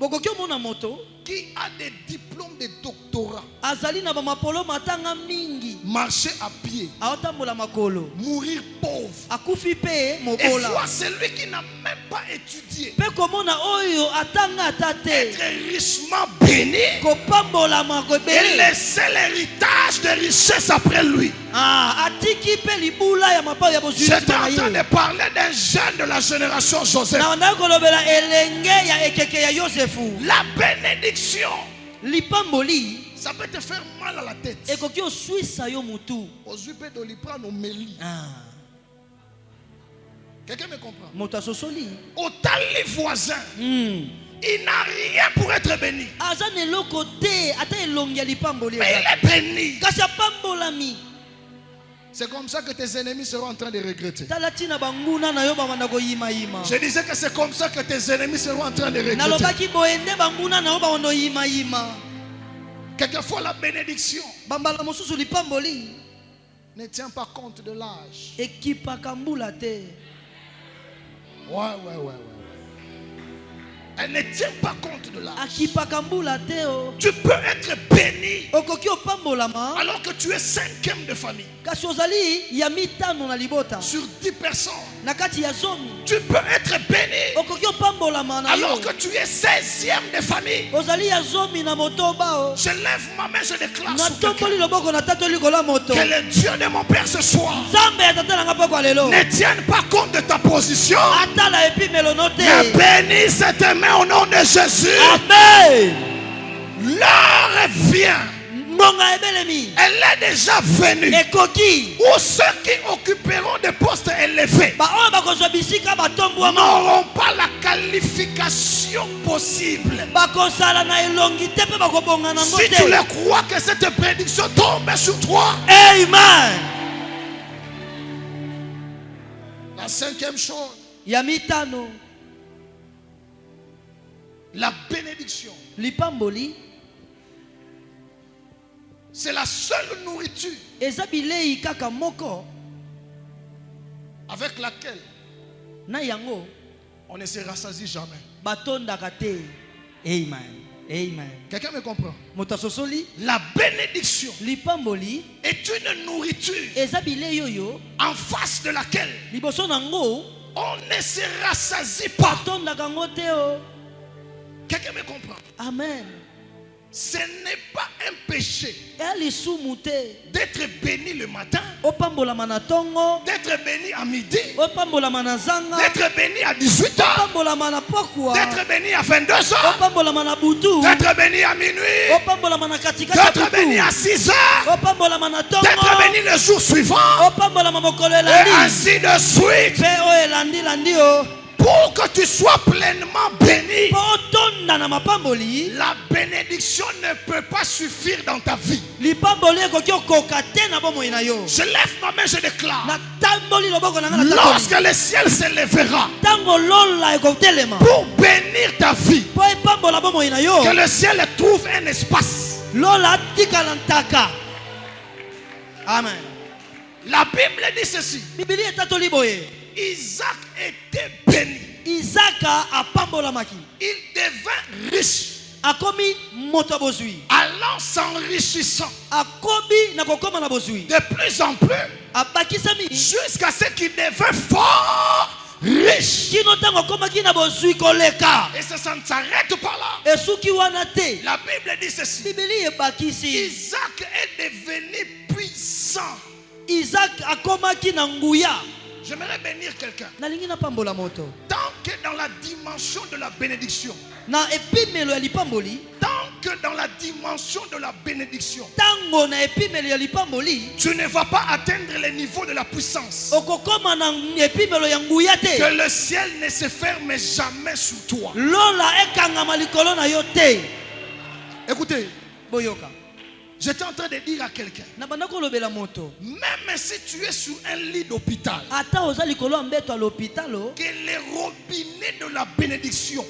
Bokoki omona moto. qui a des diplômes de doctorat, Azali na bamapolo matanga mingi. marcher à pied, Aotambola makolo. mourir pauvre, Akufi pe et mobola. voir celui qui n'a même pas étudié Pe komona oyo atanga atate. être richement béni Kopambola et makobele. laisser l'héritage de richesse après lui. Ah, atiki pe libula ya mapa ya bozui. J'étais en train de parler d'un jeune de la génération Joseph. Na onda kolobela elenge ya ekeke ya Yosefu. La bénédiction, Lipamboli ça peut te faire mal à la tête. ekoki oswisa yo mutu. Aujourd'hui, peut te prendre au méli. Ah. Quelqu'un me comprend? Autant les voisins. Il n'a rien pour être béni. Mais il est béni. C'est comme ça que tes ennemis seront en train de regretter. Je disais que c'est comme ça que tes ennemis seront en train de regretter. Quelquefois la bénédiction ne tient pas compte de l'âge. Ouais. Elle ne tient pas compte de l'âge. Tu peux être béni alors que tu es 5e de famille. Sur 10 personnes, tu peux être béni alors que tu es 16e de famille. Je lève ma main, je déclare sur quelqu'un que le Dieu de mon Père ce soir ne tienne pas compte de ta position, mais bénis cette main au nom de Jésus. Amen. L'heure vient. Elle est déjà venue où ceux qui occuperont des postes élevés n'auront pas la qualification possible. Si tu le crois que cette prédiction tombe sur toi, amen. La 5e chose, la bénédiction, c'est la seule nourriture avec laquelle on ne se rassasie jamais. Amen. Quelqu'un me comprend? La bénédiction est une nourriture en face de laquelle on ne se rassasie pas. Quelqu'un me comprend? Amen. Ce n'est pas un péché d'être béni le matin, d'être béni à midi, d'être béni à 18h, d'être béni à 22h, d'être béni à minuit, d'être béni à 6h, d'être béni le jour suivant, et ainsi de suite. Pour que tu sois pleinement béni, la bénédiction ne peut pas suffire dans ta vie. Je lève ma main, je déclare, lorsque le ciel s'élèvera pour bénir ta vie, que le ciel trouve un espace. Amen. La Bible dit ceci: Isaac était béni. Il devint riche, allant s'enrichissant de plus en plus, jusqu'à ce qu'il devint fort riche. Et ça ne s'arrête pas là. La Bible dit ceci: Isaac est devenu puissant. J'aimerais bénir quelqu'un. Tant que dans la dimension de la bénédiction, tant que dans la dimension de la bénédiction, tu ne vas pas atteindre le niveau de la puissance, que le ciel ne se ferme jamais sur toi. Écoutez, j'étais en train de dire à quelqu'un, même si tu es sur un lit d'hôpital, que les robinets de la bénédiction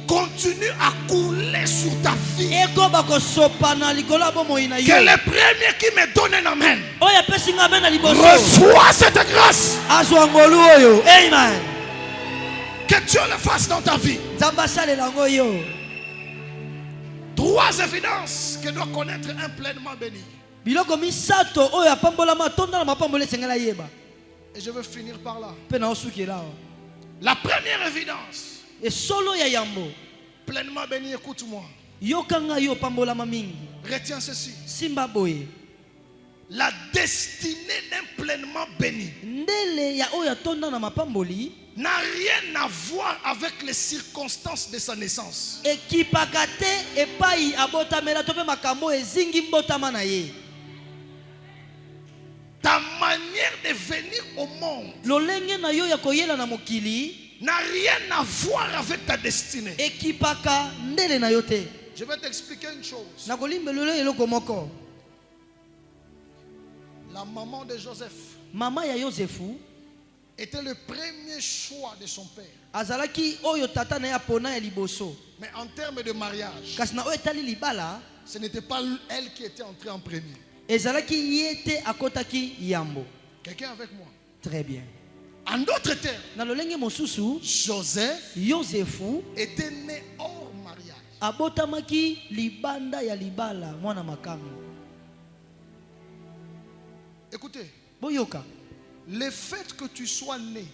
continuent à couler sur ta vie. Que le premier qui me donne un amen reçoit cette grâce. Amen. Que Dieu le fasse dans ta vie. 3 évidences que doit connaître un pleinement béni. Et je veux finir par là. La première évidence, pleinement béni, écoute-moi. Retiens ceci: la destinée d'un pleinement béni n'a rien à voir avec les circonstances de sa naissance. Ta manière de venir au monde lolenge na yo ya koyela na mokili n'a rien à voir avec ta destinée. ekipaka ndele na yo te. Je vais t'expliquer une chose. Na kolimbelelo eloko moko. La maman de Joseph, mama ya Yosefu, était le premier choix de son père. azalaki oyo tata na ya pona ya liboso. Mais en termes de mariage, kasi na oyo etali libala, ce n'était pas elle qui était entrée en premier. ezalaki yete akotaki yambo. Quelqu'un avec moi? Très bien. En d'autres termes, na lolenge mosusu, Yosefu était né hors mariage. abotamaki libanda ya libala mwana makangu. Écoutez, boyoka, le fait que tu sois né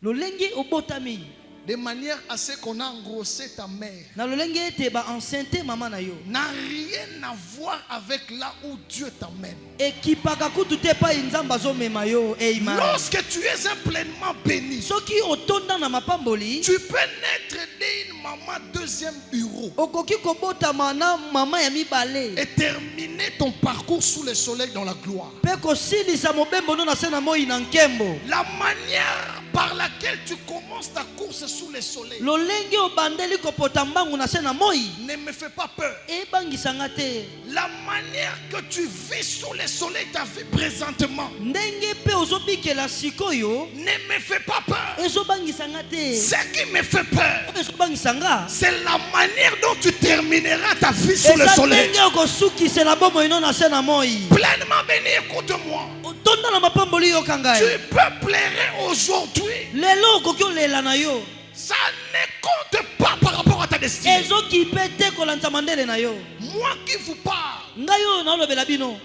lolenge obotami de manière à ce qu'on a engrossé ta mère na lolenge ete ba enceinte mama na yo n'a rien à voir avec là où Dieu t'amène. ekipaka kutu te pa nzamba zo mema yo eima. Lorsque tu es pleinement béni, soki otonda na mapamboli, tu peux naître d'une maman deuxième bureau okoki kobotama na mama ya mibale et terminer ton parcours sous le soleil dans la gloire. pe kosilisa mobembo no na se na moi na nkembo. La manière par laquelle tu commences ta course sous le soleil lolenge obandeli kopota mbangu na se na moi ne me fait pas peur. ebangisanga te. La manière que tu vis sous le soleil ta vie présentement ndenge pe ozobikela sikoyo ne me fait pas peur. ezobangisanga te. Ce qui me fait peur, ezobangisanga c'est la manière dont tu termineras ta vie sous le soleil. ndenge okosukisela bomo ino na se na moi. Pleinement béni, écoute-moi. otonda na mapamboli yo kangai. Tu peux pleurer aujourd'hui. lelo okoki olela na yo. Ça ne compte pas par rapport à ta destinée. ezokipe te kolanda mandele na yo. Moi qui vous parle, ngai oyo naolobela bino,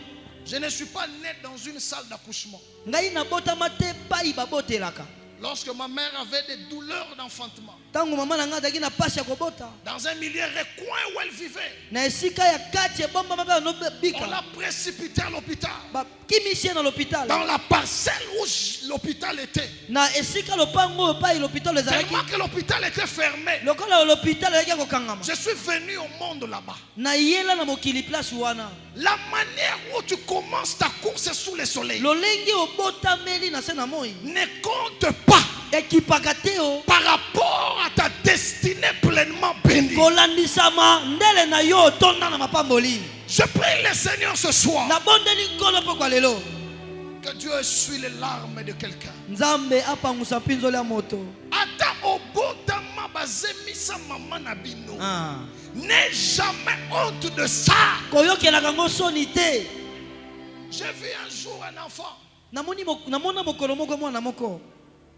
je ne suis pas né dans une salle d'accouchement. ngai nabotama te pai babotelaka. Lorsque ma mère avait des douleurs d'enfantement, tango mama na ngai azalaki na pasi ya kobota, dans un milieu recoin où elle vivait, na esika ya kati ebomba mabe on anobika l'a précipitée à l'hôpital. bakimisie na l'hôpital. Dans la parcelle où l'hôpital était. na esika lopango oyo pai l'hôpital ezalaki. Tellement que l'hôpital était fermé. lokola l'hôpital ezalaki ya kokangama. Je suis venu au monde là-bas. na yela na mokili place wana. La manière où tu commences ta course sous le soleil lolenge obotameli na se na moi ne compte pas ekipaka te o par rapport à ta destinée pleinement bénie. kolandisama ndele na yo otonda na mapamboli. Je prie le Seigneur ce soir nabondeli nkolo mpo kwa lelo que Dieu essuie les larmes de quelqu'un. nzambe apangusa mpinzoli ya moto. Ata obotama bazemisa mama na bino. N'aie jamais honte de ça. koyokelaka ngo soni te. J'ai vu un jour un enfant. namona mokolo moko mwana moko.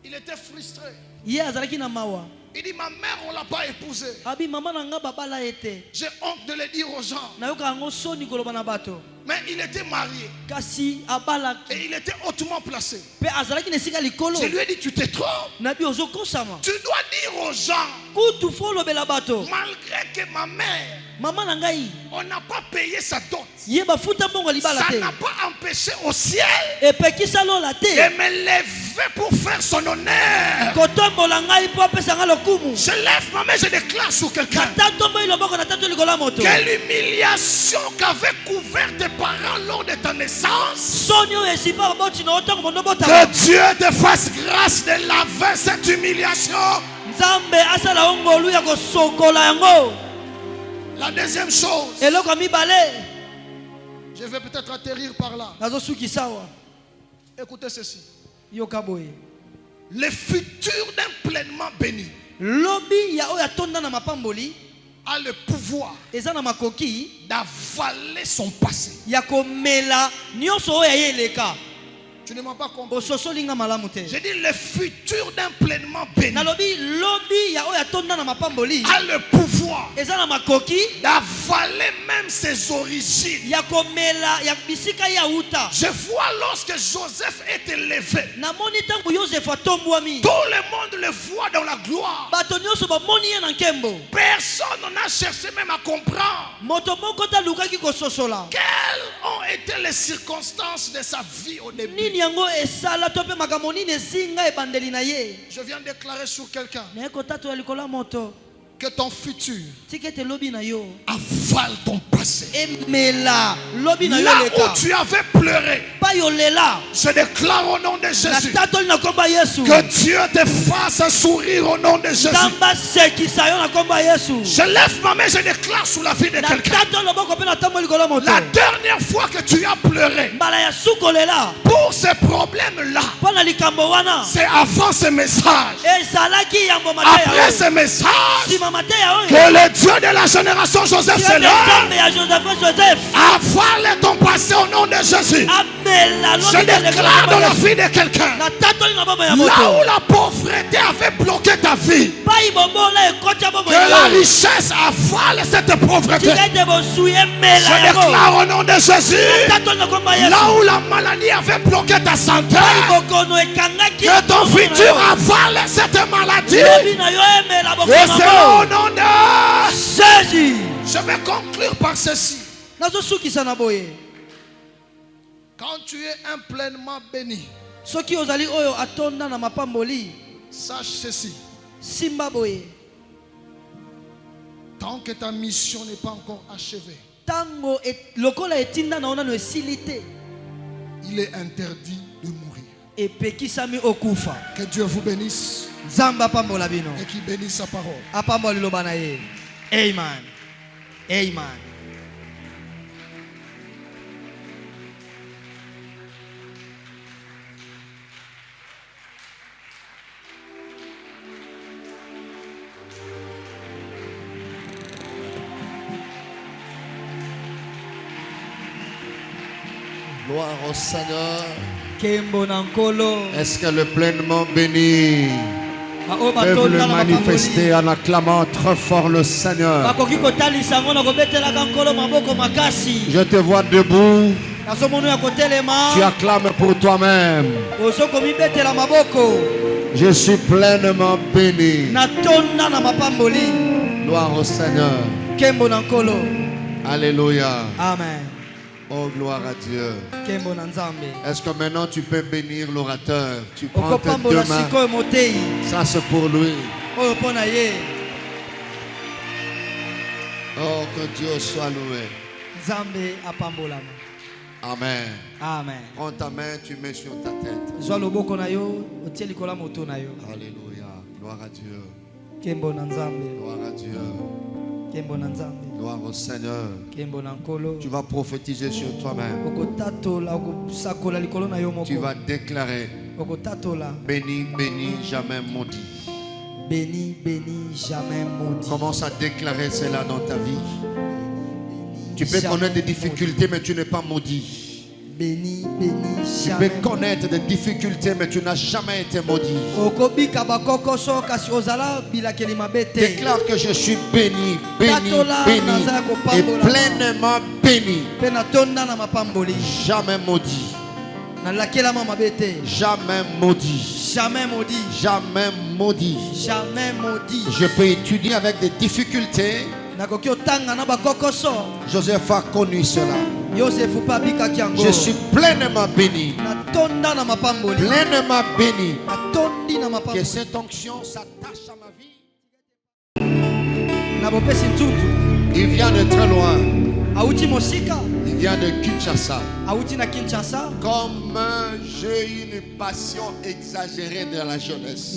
Il était frustré. ye azalaki na mawa. Il dit ma mère on l'a pas épousée. abi mama na nga babala ete. J'ai honte de le dire aux gens. nayokaka ngo soni koloba na bato. Mais il était marié. kasi abalaki. Et il était hautement placé. pe azalaki na esika likolo. Je lui ai dit tu te trompes. nabi ozokosama. Tu dois dire aux gens. kutu fo olobela bato. Malgré que ma mère, mama na ngai on n'a pas payé sa dot. ye bafuta mbongo ya libala Ça te. n'a pas empêché au ciel epekisa lola te. de me lever pour faire son honneur. kotombola ngai mpo apesa ngai lokumu. Je lève ma main, je déclare sur quelqu'un natatomboyi loboko natatu likolo ya moto. que l'humiliation qu'avait couvert tes parents lors de ta naissance, soni oyo esipa oboti na otongo mondo bota. que Dieu te fasse grâce de laver cette humiliation. nzambe asala yo ngolu ya kosokola yango. La deuxième chose, eloko ya mibale je vais peut-être atterrir par là. nazosukisa awa. Écoutez ceci. yoka boye. Le futur d'un pleinement béni lobi ya oyo atonda na mapamboli a le pouvoir eza na makoki d'avaler son passé. ya komela nyonso oyo aye eleka. Tu ne m'as pas compris. ososolinga malamu te. J'ai dit le futur d'un pleinement béni nalobi lobi ya oyo atonda na mapamboli a le pouvoir eza na makoki d'avaler même ses origines. ya komela ya bisika ya uta. Je vois lorsque Joseph est élevé, namoni ntango yosefu atombwami tout le monde le voit dans la gloire. bato nyonso bamoni ye na nkembo. Personne n'a cherché même à comprendre moto moko talukaki kososola quelles ont été les circonstances de sa vie au début. nini yango esala to mpe makambo nini ezinga ebandeli na ye. Je viens de déclarer sur quelqu'un naye kotatola likolo ya moto que ton futur tika ete lobi na yo avale ton passé. passé. Là où tu avais pleuré, je déclare au nom de Jésus que Dieu te fasse un sourire au nom de Jésus. Je lève ma main, je déclare sous la vie de quelqu'un. La dernière fois que tu as pleuré pour ces problèmes-là, c'est avant ce message. Après ce message, que le Dieu de la génération Joseph se lève, avale ton passé au nom de Jésus. Je déclare dans la vie de quelqu'un, là où la pauvreté avait bloqué ta vie, que la richesse avale cette pauvreté. Je déclare au nom de Jésus, là où la maladie avait bloqué ta santé, que ton futur avale cette maladie. Et c'est au nom de Jésus. Je vais conclure par ceci. Quand tu es pleinement béni, sache ceci. Tant que ta mission n'est pas encore achevée, il est interdit de mourir. Que Dieu vous bénisse et qu'il bénisse sa parole. Amen. Amen. Gloire au Seigneur. Est-ce que le pleinement béni peut le manifester en acclamant très fort le Seigneur? Je te vois debout. Tu acclames pour toi-même. Je suis pleinement béni. Gloire au Seigneur. Alléluia. Amen. Oh, gloire à Dieu. Est-ce que maintenant tu peux bénir l'orateur? Tu prends tes deux mains. Ça c'est pour lui. Oh, que Dieu soit loué. Amen. Amen. Prends ta main, tu mets sur ta tête. Alléluia. Gloire à Dieu. Gloire à Dieu. Gloire au Seigneur. Tu vas prophétiser sur toi-même. Tu vas déclarer: béni, béni, jamais maudit. Béni, béni, jamais maudit. Commence à déclarer cela dans ta vie. Tu peux connaître des difficultés, mais tu n'es pas maudit. Béni, béni, tu peux connaître des difficultés, mais tu n'as jamais été maudit. Déclare que je suis béni, béni, béni et pleinement béni. Jamais maudit. Jamais maudit. Jamais maudit. Jamais maudit. Jamais maudit. Je peux étudier avec des difficultés. Joseph a connu cela. Je suis pleinement béni. Pleinement béni. Que cette onction s'attache à ma vie. Il vient de très loin. Il vient de Kinshasa. Comme j'ai une passion exagérée de la jeunesse.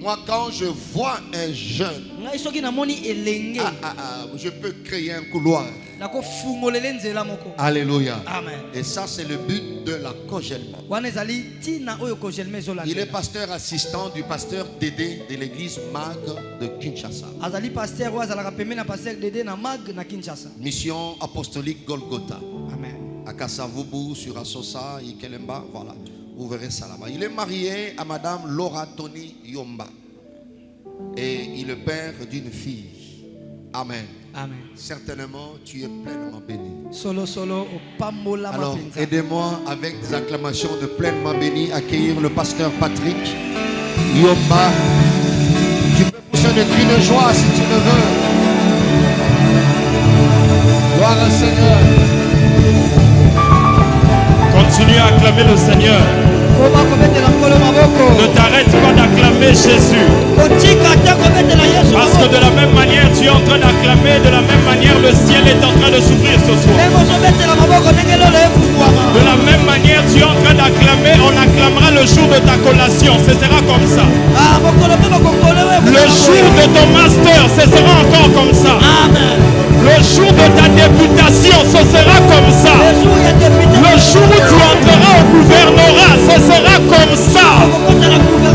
Moi, quand je vois un jeune, je peux créer un couloir. Alléluia. Amen. Et ça, c'est le but de la cogellement. Il est pasteur assistant du pasteur Dédé de l'église Mag de Kinshasa. Mission apostolique Golgotha. Amen. À Kassavubu, sur Asosa, Ikelemba, voilà. Vous verrez ça là-bas. Il est marié à madame Laura Tony Yomba. Et il est père d'une fille. Amen. Amen. Certainement, tu es pleinement béni. Alors, aidez-moi avec des acclamations de pleinement béni, accueillir le pasteur Patrick Yomba. Tu peux pousser des cris de joie si tu le veux. Gloire au Seigneur. Continue à acclamer le Seigneur. Ne t'arrête pas d'acclamer Jésus. Parce que de la même manière tu es en train d'acclamer, de la même manière le ciel est en train de s'ouvrir ce soir. De la même manière tu es en train d'acclamer, on acclamera le jour de ta collation. Ce sera comme ça. Le jour de ton master, ce sera encore comme ça. Le jour de ta députation, ce sera comme ça. Le jour où tu entreras au gouvernorat, ce sera comme ça.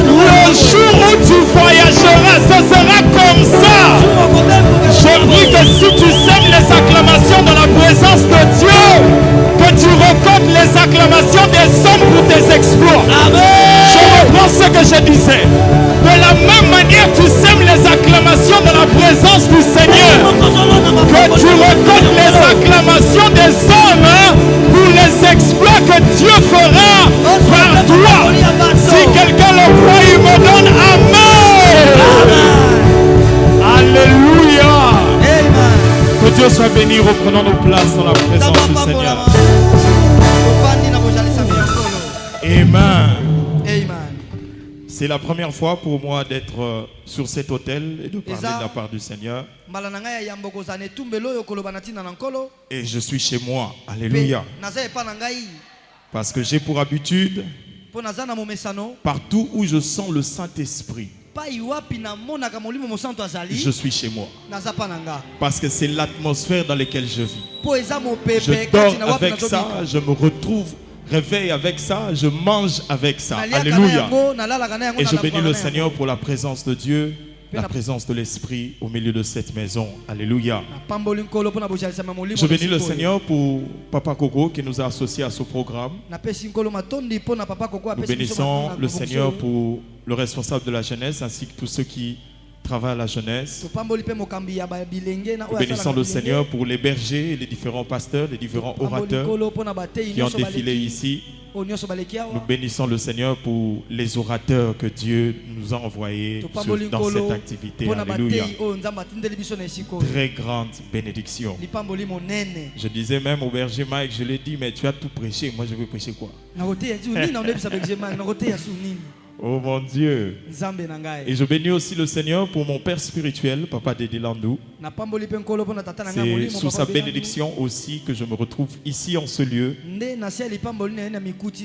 Le jour où tu voyageras, ce sera comme ça. Je prie que si tu sèmes les acclamations dans la présence de Dieu, que tu recordes les acclamations des hommes pour tes exploits. Je reprends ce que je disais. De la même manière, tu sèmes les acclamations dans la présence du Seigneur. Que tu recordes les acclamations des hommes pour les exploits que Dieu fera par toi. Si quelqu'un le croit, il me donne Amen. Alléluia. Que Dieu soit béni. Reprenons nos places dans la présence du Seigneur. Amen. C'est la première fois pour moi d'être sur cet autel et de parler de la part du Seigneur. Et je suis chez moi. Alléluia. Parce que j'ai pour habitude, partout où je sens le Saint-Esprit, je suis chez moi. Parce que c'est l'atmosphère dans laquelle je vis. Je dors avec ça, je me retrouve réveille avec ça, je mange avec ça. Alléluia. Et je bénis le Seigneur pour la présence de Dieu, la présence de l'Esprit au milieu de cette maison. Alléluia. Je bénis le Seigneur pour Papa Coco qui nous a associés à ce programme. Nous bénissons le Seigneur pour le responsable de la jeunesse ainsi que tous ceux qui travaillent à la jeunesse. Nous bénissons le Seigneur pour les bergers et les différents pasteurs, les différents orateurs qui ont défilé ici. Nous bénissons le Seigneur pour les orateurs que Dieu nous a envoyés dans cette activité. Alléluia. Très grande bénédiction. Je disais même au berger Mike, je lui ai dit, mais tu as tout prêché, moi je veux prêcher quoi? Oh mon Dieu. Et je bénis aussi le Seigneur pour mon père spirituel, Papa Dédé Landou. C'est sous sa bénédiction aussi que je me retrouve ici en ce lieu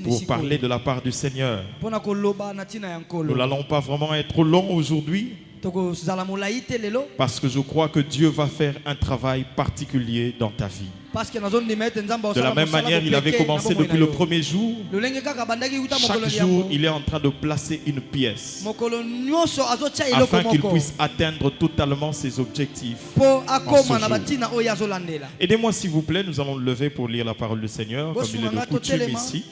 pour parler de la part du Seigneur. Nous n'allons pas vraiment être long aujourd'hui, parce que je crois que Dieu va faire un travail particulier dans ta vie. De la même manière, il avait commencé depuis le premier jour. Chaque jour, il est en train de placer une pièce afin qu'il puisse atteindre totalement ses objectifs. Aidez-moi s'il vous plaît, nous allons le lever pour lire la parole du Seigneur, comme il est de coutume ici.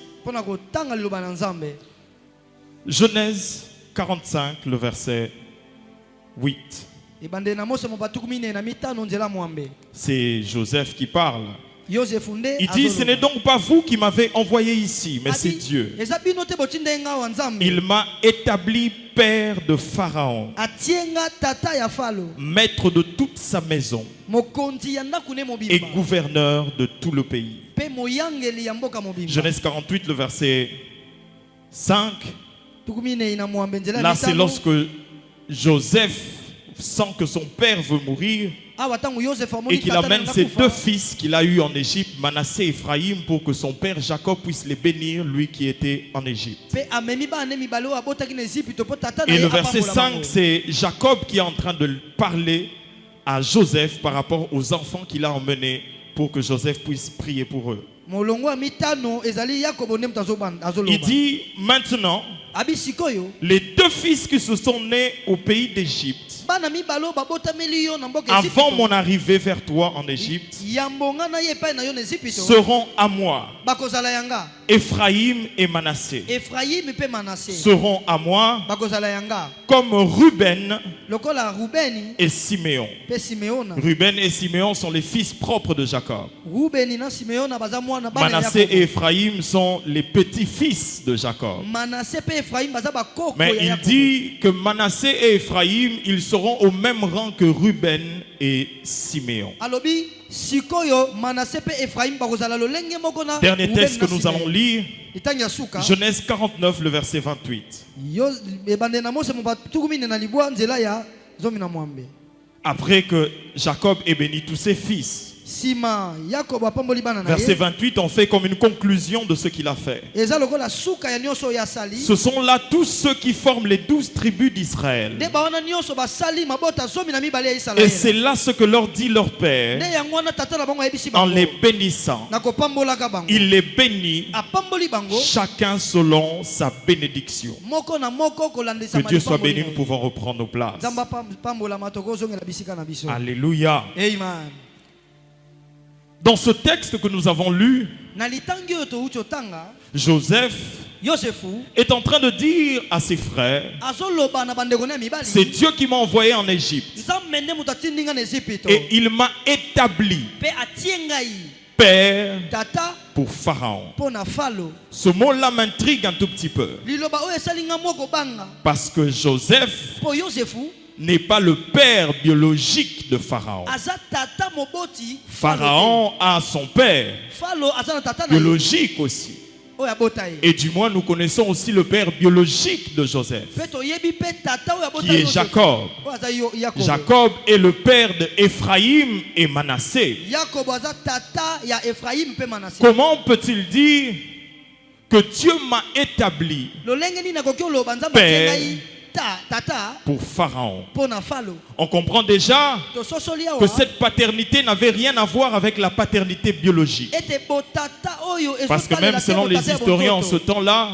Genèse 45, le verset 8. C'est Joseph qui parle. Il dit, ce n'est donc pas vous qui m'avez envoyé ici, mais c'est Dieu. Il m'a établi père de Pharaon, maître de toute sa maison et gouverneur de tout le pays. Genèse 48, le verset 5. Là, c'est lorsque Joseph sent que son père veut mourir et qu'il amène ses deux fils qu'il a eus en Égypte, Manassé et Ephraïm, pour que son père Jacob puisse les bénir, lui qui était en Égypte. Et le verset 5, c'est Jacob qui est en train de parler à Joseph par rapport aux enfants qu'il a emmenés pour que Joseph puisse prier pour eux. Il dit maintenant, les deux fils qui se sont nés au pays d'Égypte, avant mon arrivée vers toi en Égypte, seront à moi. Ephraïm et Manassé seront à moi comme Ruben et Siméon. Ruben et Siméon sont les fils propres de Jacob. Manassé et Ephraïm sont les petits-fils de Jacob. Mais il dit que Manassé et Ephraïm, ils seront au même rang que Ruben et Siméon. Dernier texte que nous allons lire, Genèse 49, le verset 28. Après que Jacob ait béni tous ses fils, verset 28, on fait comme une conclusion de ce qu'il a fait. Ce sont là tous ceux qui forment les 12 tribus d'Israël. Et c'est là ce que leur dit leur père en les bénissant. Il les bénit, chacun selon sa bénédiction. Que Dieu soit béni, nous pouvons reprendre nos places. Alléluia. Amen. Dans ce texte que nous avons lu, Joseph est en train de dire à ses frères, c'est Dieu qui m'a envoyé en Égypte et il m'a établi père pour Pharaon. Ce mot-là m'intrigue un tout petit peu, parce que Joseph n'est pas le père biologique de Pharaon. Pharaon a son père biologique aussi. Et du moins nous connaissons aussi le père biologique de Joseph, qui est Jacob. Jacob est le père d'Éphraïm et Manassé. Comment peut-il dire que Dieu m'a établi père pour Pharaon? On comprend déjà que cette paternité n'avait rien à voir avec la paternité biologique. Parce que même selon les historiens en ce temps-là,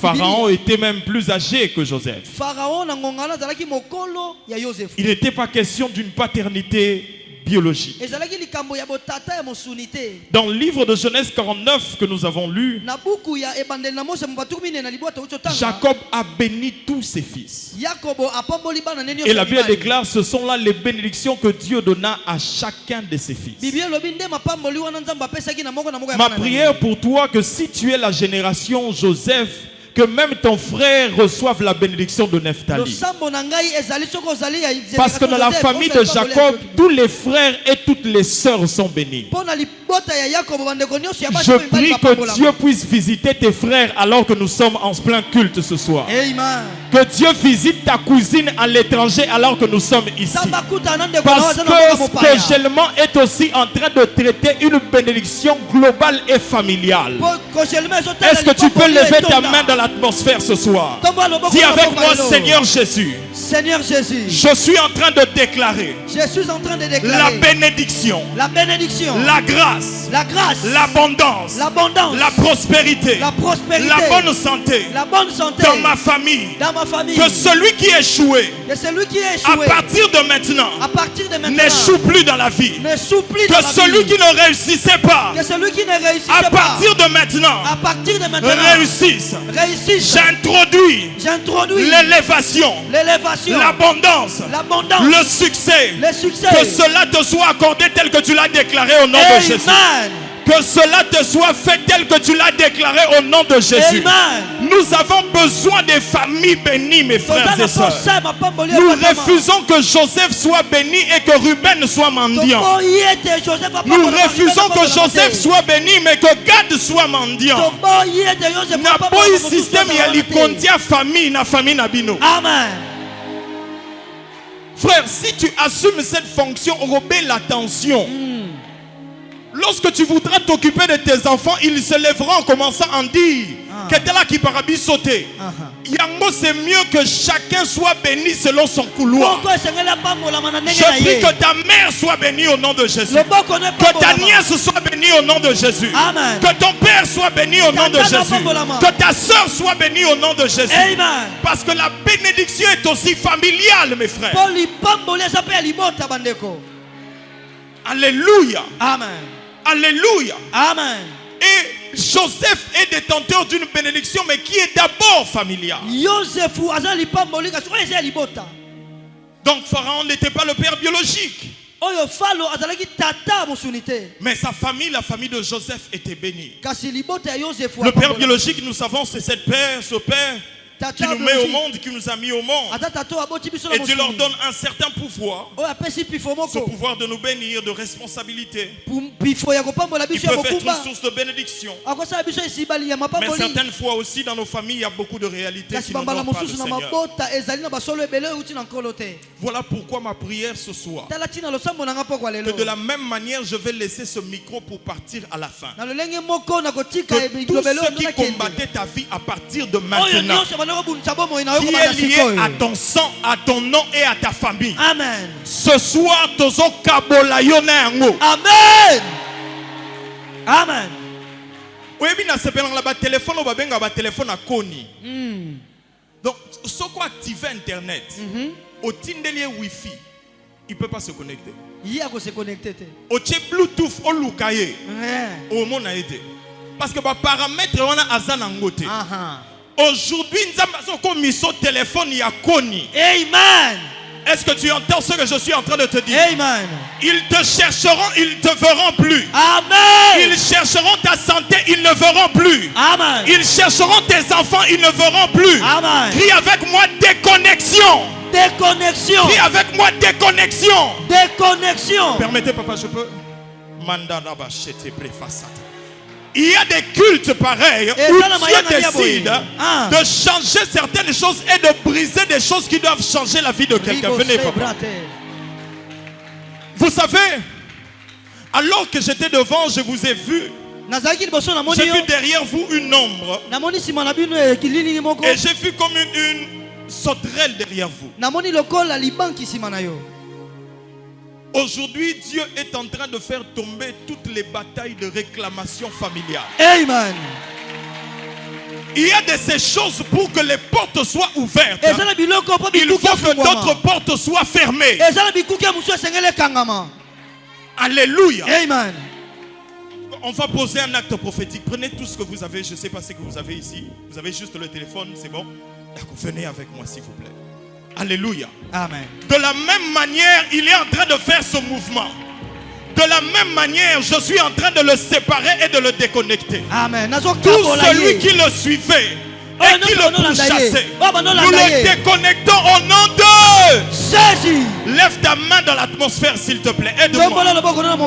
Pharaon était même plus âgé que Joseph. Il n'était pas question d'une paternité biologique. Dans le livre de Genèse 49 que nous avons lu, Jacob a béni tous ses fils. Et la Bible déclare, ce sont là les bénédictions que Dieu donna à chacun de ses fils. Ma prière pour toi, que si tu es la génération Joseph, que même ton frère reçoive la bénédiction de Nephtali. Parce que dans la famille de Jacob, tous les frères et toutes les sœurs sont bénis. Je prie que Dieu puisse visiter tes frères alors que nous sommes en plein culte ce soir. Amen. Que Dieu visite ta cousine à l'étranger alors que nous sommes ici. Parce que ce congèlement est aussi en train de traiter une bénédiction globale et familiale. Est-ce que tu peux lever ta main dans l'atmosphère ce soir? Dis avec moi, Seigneur Jésus. Seigneur Jésus, je suis en train de déclarer la bénédiction, la grâce, l'abondance, la prospérité, la bonne santé, dans ma famille. Que celui qui est échoué, à partir de maintenant, n'échoue plus dans la vie. Que celui qui ne réussissait pas, à partir de maintenant, réussisse. J'introduis l'élévation, l'abondance, le succès. Que cela te soit accordé tel que tu l'as déclaré au nom de Jésus. Que cela te soit fait tel que tu l'as déclaré au nom de Jésus. Nous avons besoin des familles bénies, mes frères et sœurs. Nous refusons que Joseph soit béni et que Ruben soit mendiant. Nous refusons que Joseph soit béni mais que Gad soit mendiant. N'a pas eu système yalikondia famille na famille nabino. Amen. Frère, si tu assumes cette fonction, obéis l'attention. Lorsque tu voudras t'occuper de tes enfants, ils se lèveront en commençant à dire que t'es là qui parabi sauter. Yango, c'est mieux que chacun soit béni selon son couloir. Je prie que ta mère soit bénie au nom de Jésus. Que ta nièce soit bénie au nom de Jésus. Amen. Que ton père soit béni au nom de Jésus. Que ta soeur soit bénie au nom de Jésus. Amen. Parce que la bénédiction est aussi familiale, mes frères. Alléluia. Amen. Alléluia. Amen. Et Joseph est détenteur d'une bénédiction, mais qui est d'abord familiale. Donc Pharaon n'était pas le père biologique. Mais sa famille, la famille de Joseph, était bénie. Le père biologique, nous savons, c'est ce père qui nous met au monde, qui nous a mis au monde. Et Dieu leur donne un certain pouvoir. Ce pouvoir de nous bénir, de responsabilité. Ils peuvent être une source de bénédiction. Mais certaines fois aussi dans nos familles, il y a beaucoup de réalités qui n'ont pas le Seigneur. Voilà pourquoi ma prière ce soir, que de la même manière je vais laisser ce micro pour partir à la fin. Que tous ceux qui combattaient ta vie à partir de maintenant, qui est lié à ton sang, à ton nom et à ta famille. Amen. Ce soir, tozo kabola yonengo. Amen. Amen. Oui, bien, c'est bien là-bas téléphone, on va bien là-bas téléphone à Koni. Donc, ce qu'on active Internet, au Tindelier Wi-Fi, il ne peut pas se connecter. Il y a que se connecter. Au Bluetooth, au Lukaye, au monde a été. Parce que les paramètres, on a Azan Angote. Aujourd'hui, nous avons mis son téléphone, il y a Koni. Amen. Est-ce que tu entends ce que je suis en train de te dire? Amen. Ils te chercheront, ils ne te verront plus. Amen. Ils chercheront ta santé, ils ne verront plus. Amen. Ils chercheront tes enfants, ils ne verront plus. Amen. Crie avec moi déconnexion. Déconnexion. Crie avec moi déconnexion. Déconnexion. Permettez, papa, je peux. Il y a des cultes pareils où Dieu décide de changer certaines choses et de briser des choses qui doivent changer la vie de quelqu'un. Venez, papa. Vous savez, alors que j'étais devant, je vous ai vu. J'ai vu derrière vous une ombre. Et j'ai vu comme une sauterelle derrière vous. Aujourd'hui, Dieu est en train de faire tomber toutes les batailles de réclamation familiale. Amen. Il y a de ces choses pour que les portes soient ouvertes. Il faut que d'autres portes soient fermées. Alléluia. Amen. On va poser un acte prophétique. Prenez tout ce que vous avez. Je ne sais pas ce que vous avez ici. Vous avez juste le téléphone, c'est bon? D'accord, venez avec moi s'il vous plaît. Alléluia. Amen. De la même manière, il est en train de faire ce mouvement. De la même manière, je suis en train de le séparer et de le déconnecter. Amen. Tout celui qui le suivait et qui le pourchassait, nous le déconnectons au nom de Jésus. Lève ta main dans l'atmosphère s'il te plaît. Aide-moi.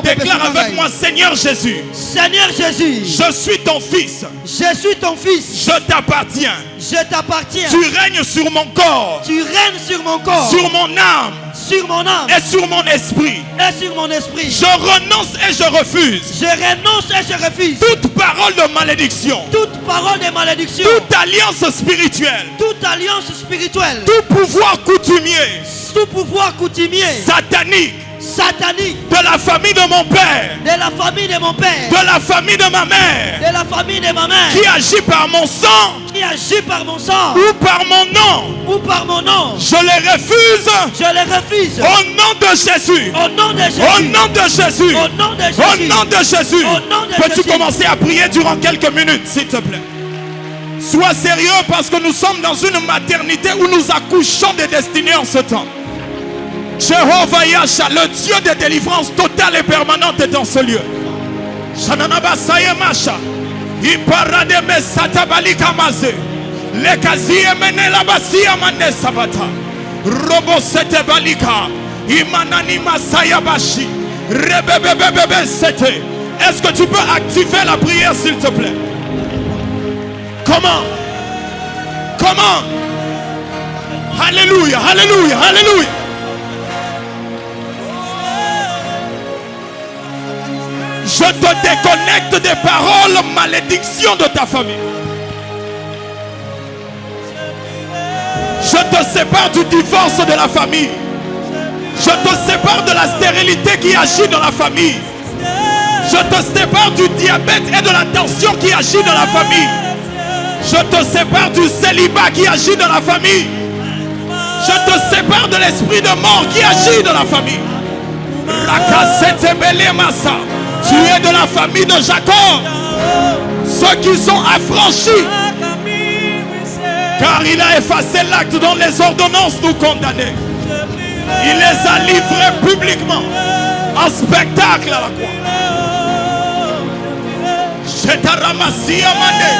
Déclare avec moi, Seigneur Jésus. Seigneur Jésus. Je suis ton fils. Je suis ton fils. Je t'appartiens. Je t'appartiens. Tu règnes sur mon corps. Tu règnes sur mon corps. Sur mon âme. Sur mon âme. Et sur mon esprit. Et sur mon esprit. Je renonce et je refuse. Je renonce et je refuse. Toute parole de malédiction. Toute parole de malédiction. Toute alliance spirituelle. Toute alliance spirituelle. Tout pouvoir coutumier. Tout pouvoir coutumier. Satanique. Satanique. De la famille de mon père. De la famille de mon père. De la famille de ma mère. De la famille de ma mère. Qui agit par mon sang. Qui agit par mon sang. Ou par mon nom. Ou par mon nom. Je les refuse. Je les refuse. Au nom de Jésus. Au nom de Jésus. Au nom de Jésus. Au nom de Jésus. Au nom de Jésus. Au nom de Peux-tu commencer à prier durant quelques minutes, s'il te plaît? Sois sérieux parce que nous sommes dans une maternité où nous accouchons des destinées en ce temps. Jéhovah Yasha, le Dieu de délivrance totale et permanente est dans ce lieu. Shananaba Sayemasha, Iparade Mesatabali Kamaze, Lekazi Emene Labasi Amane Sabata, Robo Sete Balika, Imanani Masayabashi, Rebebebebebe Sete. Est-ce que tu peux activer la prière s'il te plaît? Comment? Comment? Alléluia, alléluia, alléluia. Je te déconnecte des paroles malédiction de ta famille. Je te sépare du divorce de la famille. Je te sépare de la stérilité qui agit dans la famille. Je te sépare du diabète et de la tension qui agit dans la famille. Je te sépare du célibat qui agit dans la famille. Je te sépare de l'esprit de mort qui agit dans la famille. Tu es de la famille de Jacob. Ceux qui sont affranchis. Car il a effacé l'acte dont les ordonnances nous condamnaient. Il les a livrés publiquement en spectacle à la croix. Je t'ai ramassé à Mandé.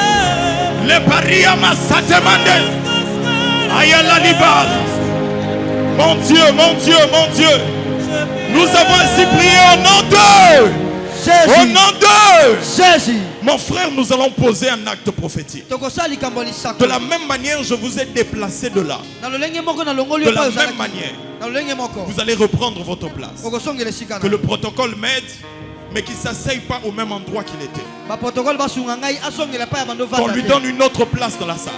Le pari à ma satemande. Ayala Liba. Mon Dieu, mon Dieu, mon Dieu. Nous avons ainsi prié au nom de Jésus. Au nom de Jésus. Mon frère, nous allons poser un acte prophétique. De la même manière, je vous ai déplacé de là. De la même manière, vous allez reprendre votre place. Que le protocole m'aide, mais qu'il ne s'asseye pas au même endroit qu'il était. Qu'on lui donne une autre place dans la salle.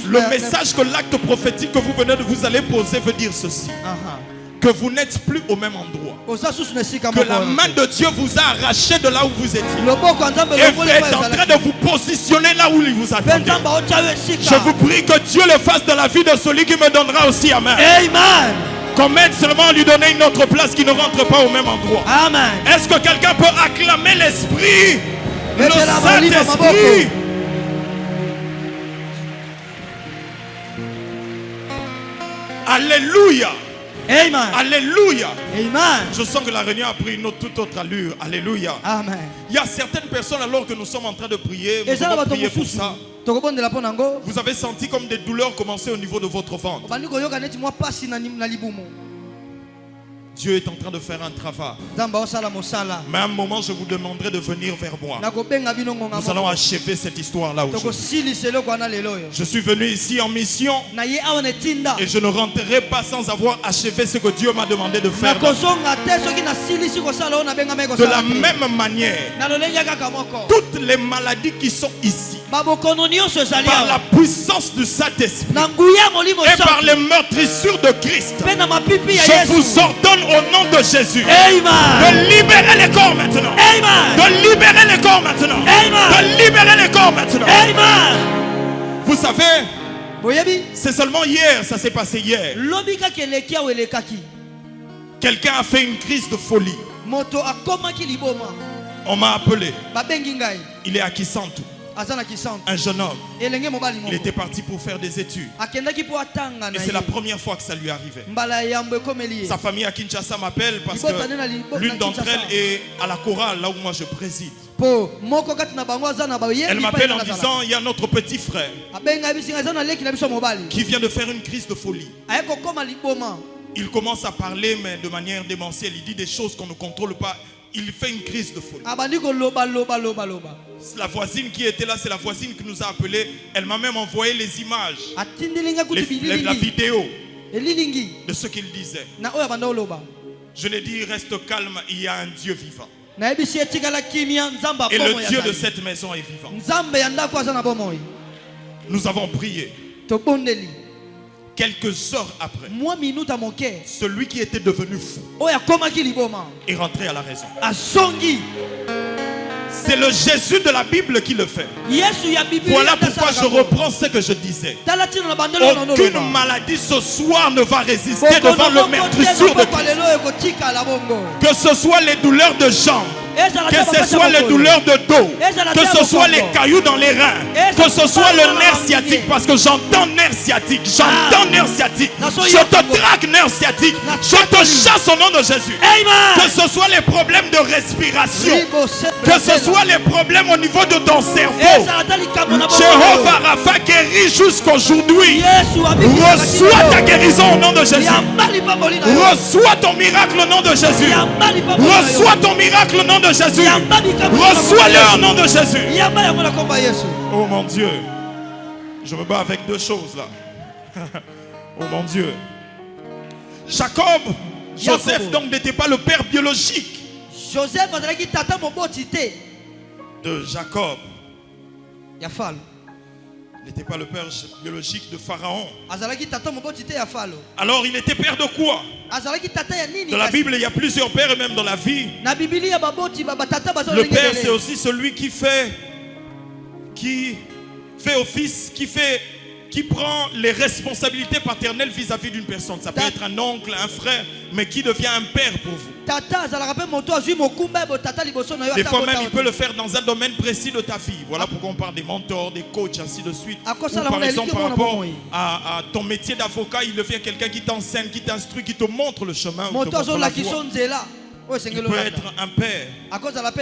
Le message que l'acte prophétique que vous venez de vous aller poser veut dire ceci. Que vous n'êtes plus au même endroit. Que la main de Dieu vous a arraché de là où vous étiez. Et vous êtes en train de vous positionner là où il vous attendait. Je vous prie que Dieu le fasse dans la vie de celui qui me donnera aussi. Amen. Amen. Qu'on m'aide seulement à lui donner une autre place qui ne rentre pas au même endroit. Amen. Est-ce que quelqu'un peut acclamer l'Esprit? Le Saint-Esprit. Alléluia. Amen. Alléluia. Amen. Je sens que la réunion a pris une toute autre allure. Alléluia. Amen. Il y a certaines personnes, alors que nous sommes en train de prier, nous allons prier pour ça. Vous avez senti comme des douleurs commencer au niveau de votre ventre. Dieu est en train de faire un travail. Mais à un moment, je vous demanderai de venir vers moi. Nous allons achever cette histoire-là aujourd'hui. Je suis venu ici en mission et je ne rentrerai pas sans avoir achevé ce que Dieu m'a demandé de faire. De la même manière, toutes les maladies qui sont ici, par la puissance du Saint-Esprit et par les meurtrissures de Christ, je vous ordonne au nom de Jésus de libérer les corps maintenant. De libérer les corps maintenant. De libérer les corps maintenant. Vous savez, c'est seulement hier, ça s'est passé hier. Quelqu'un a fait une crise de folie. On m'a appelé. Il est à Kisantu. Un jeune homme. Il était parti pour faire des études. Et c'est la première fois que ça lui arrivait. Sa famille à Kinshasa m'appelle parce que l'une d'entre elles est à la chorale, là où moi je préside. Elle m'appelle en disant, il y a notre petit frère qui vient de faire une crise de folie. Il commence à parler, mais de manière démentielle. Il dit des choses qu'on ne contrôle pas. Il fait une crise de folie. La voisine qui était là, c'est la voisine qui nous a appelés. Elle m'a même envoyé les images, la vidéo de ce qu'il disait. Je lui ai dit, reste calme, il y a un Dieu vivant. Et le Dieu de cette maison est vivant. Nous avons prié. Quelques heures après, celui qui était devenu fou est rentré à la raison. C'est le Jésus de la Bible qui le fait. Voilà pourquoi je reprends ce que je disais. Aucune maladie ce soir ne va résister devant le meurtrissure de Christ. Que ce soit les douleurs de jambes, que ce soit les douleurs de dos, que ce soit les cailloux dans les reins, que ce soit le nerf sciatique, parce que j'entends nerf sciatique, j'entends nerf sciatique, je te traque nerf sciatique, je te chasse au nom de Jésus. Que ce soit les problèmes de respiration, que ce soit les problèmes au niveau de ton cerveau, Jéhovah Rapha guérit jusqu'aujourd'hui. Reçois ta guérison au nom de Jésus. Reçois ton miracle au nom de Jésus. Reçois ton miracle au nom de Jésus. Reçois-le au nom de Jésus. Oh mon Dieu, je me bats avec deux choses là. Oh mon Dieu. Joseph donc n'était pas le père biologique de Jacob. Il n'était pas le père biologique de Pharaon. Alors il était père de quoi? Dans la Bible, il y a plusieurs pères et même dans la vie. Le père, c'est aussi celui qui fait office, qui prend les responsabilités paternelles vis-à-vis d'une personne. Ça peut être un oncle, un frère, mais qui devient un père pour vous. Des fois même, il peut le faire dans un domaine précis de ta vie. Voilà pourquoi on parle des mentors, des coachs, ainsi de suite. Ou par exemple, par rapport à ton métier d'avocat, il devient quelqu'un qui t'enseigne, qui t'instruit, qui te montre le chemin. Il peut être un père.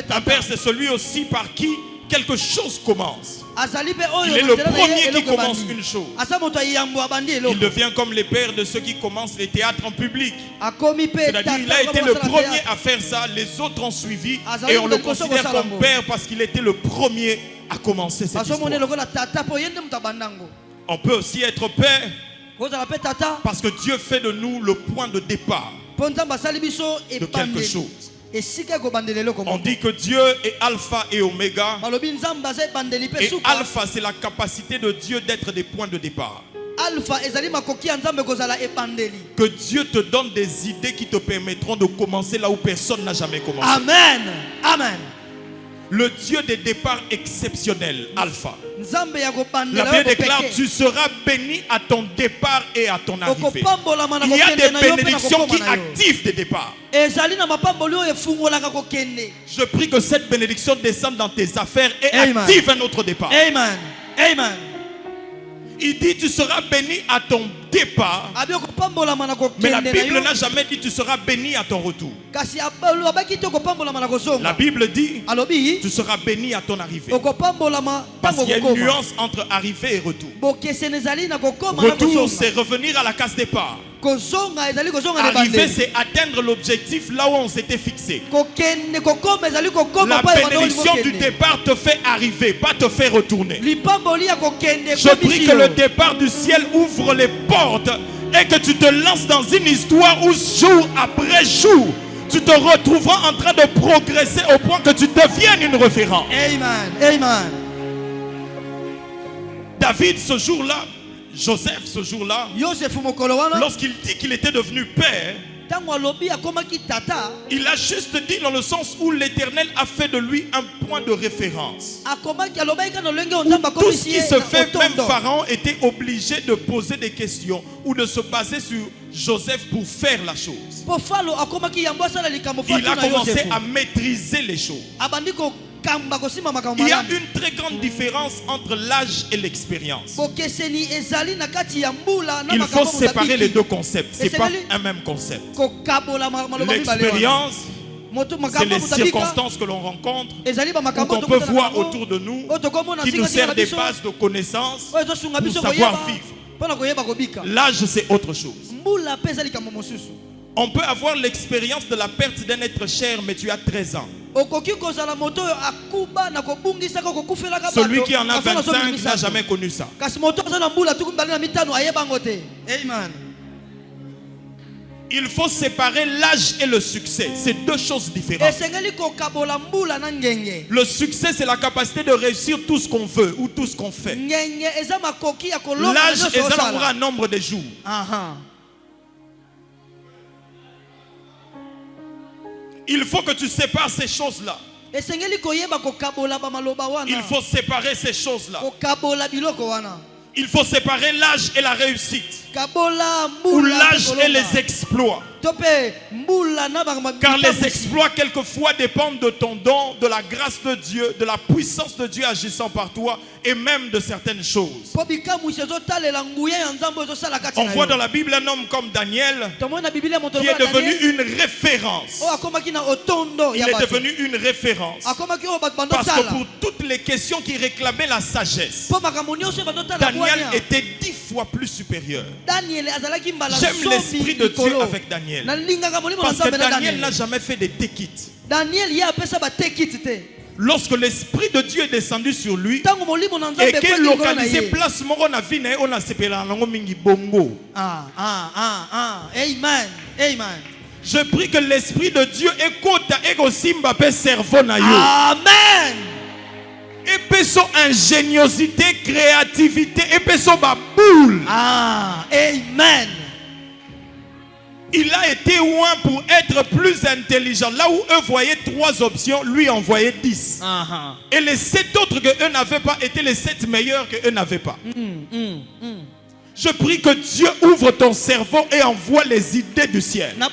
Un père, c'est celui aussi par qui quelque chose commence. Il est le premier qui commence une chose. Il devient comme les pères de ceux qui commencent les théâtres en public. C'est-à-dire qu'il a été le premier à faire ça, les autres ont suivi et on le considère comme père parce qu'il était le premier à commencer cette histoire. On peut aussi être père parce que Dieu fait de nous le point de départ de quelque chose. On dit que Dieu est alpha et oméga. Et alpha, c'est la capacité de Dieu d'être des points de départ. Que Dieu te donne des idées qui te permettront de commencer là où personne n'a jamais commencé. Amen. Amen. Le Dieu des départs exceptionnels, alpha. La Bible déclare, tu seras béni à ton départ et à ton arrivée. Il y a des bénédictions qui activent des départs. Je prie que cette bénédiction descende dans tes affaires et active un autre départ. Amen. Amen. Il dit tu seras béni à ton départ. Mais la Bible n'a jamais dit tu seras béni à ton retour. La Bible dit tu seras béni à ton arrivée. Parce qu'il y a une nuance entre arrivée et retour. Retour, c'est revenir à la case départ. Arriver, c'est atteindre l'objectif là où on s'était fixé. La bénédiction du départ te fait arriver, pas te fait retourner. Je prie que le départ du ciel ouvre les portes et que tu te lances dans une histoire où jour après jour tu te retrouveras en train de progresser au point que tu deviennes une référence. Amen. Amen. David, ce jour-là, Joseph, ce jour-là, lorsqu'il dit qu'il était devenu père, il a juste dit dans le sens où l'Éternel a fait de lui un point de référence. Tout ce qui se fait, même Pharaon était obligé de poser des questions ou de se baser sur Joseph pour faire la chose. Il a commencé à maîtriser les choses. Il y a une très grande différence entre l'âge et l'expérience. Il faut séparer les deux concepts. Ce n'est pas un même concept. L'expérience, c'est les circonstances que l'on rencontre ou qu'on peut voir autour de nous qui nous servent des bases de connaissances pour savoir vivre. L'âge, c'est autre chose. On peut avoir l'expérience de la perte d'un être cher, mais tu as 13 ans. Celui qui en a 25 n'a jamais connu ça. Il faut séparer l'âge et le succès. C'est deux choses différentes. Le succès, c'est la capacité de réussir tout ce qu'on veut ou tout ce qu'on fait. L'âge est un nombre de jours. Il faut que tu sépares ces choses-là. Il faut séparer ces choses-là. Il faut séparer l'âge et la réussite. Ou l'âge et les exploits. Car les exploits quelquefois dépendent de ton don, de la grâce de Dieu, de la puissance de Dieu agissant par toi et même de certaines choses. On voit dans la Bible un homme comme Daniel qui est devenu une référence. Il est devenu une référence parce que pour toutes les questions qui réclamaient la sagesse, Daniel était 10 fois plus supérieur. J'aime l'esprit de Dieu avec Daniel. Parce que Daniel n'a jamais fait des tekits. Lorsque l'esprit de Dieu est descendu sur lui et qu'il localisait place morona vine on a sepelé en mingi bongo. Amen. Amen. Je prie que l'esprit de Dieu écoute et aussi Mbappé cerveau na yo. Amen. Et peso ingéniosité, créativité et peso ba boule. Amen. Il a été loin pour être plus intelligent. Là où eux voyaient 3 options, lui en voyait 10. Et les 7 autres que eux n'avaient pas étaient les 7 meilleurs que eux n'avaient pas. Je prie que Dieu ouvre ton cerveau et envoie les idées du ciel. Il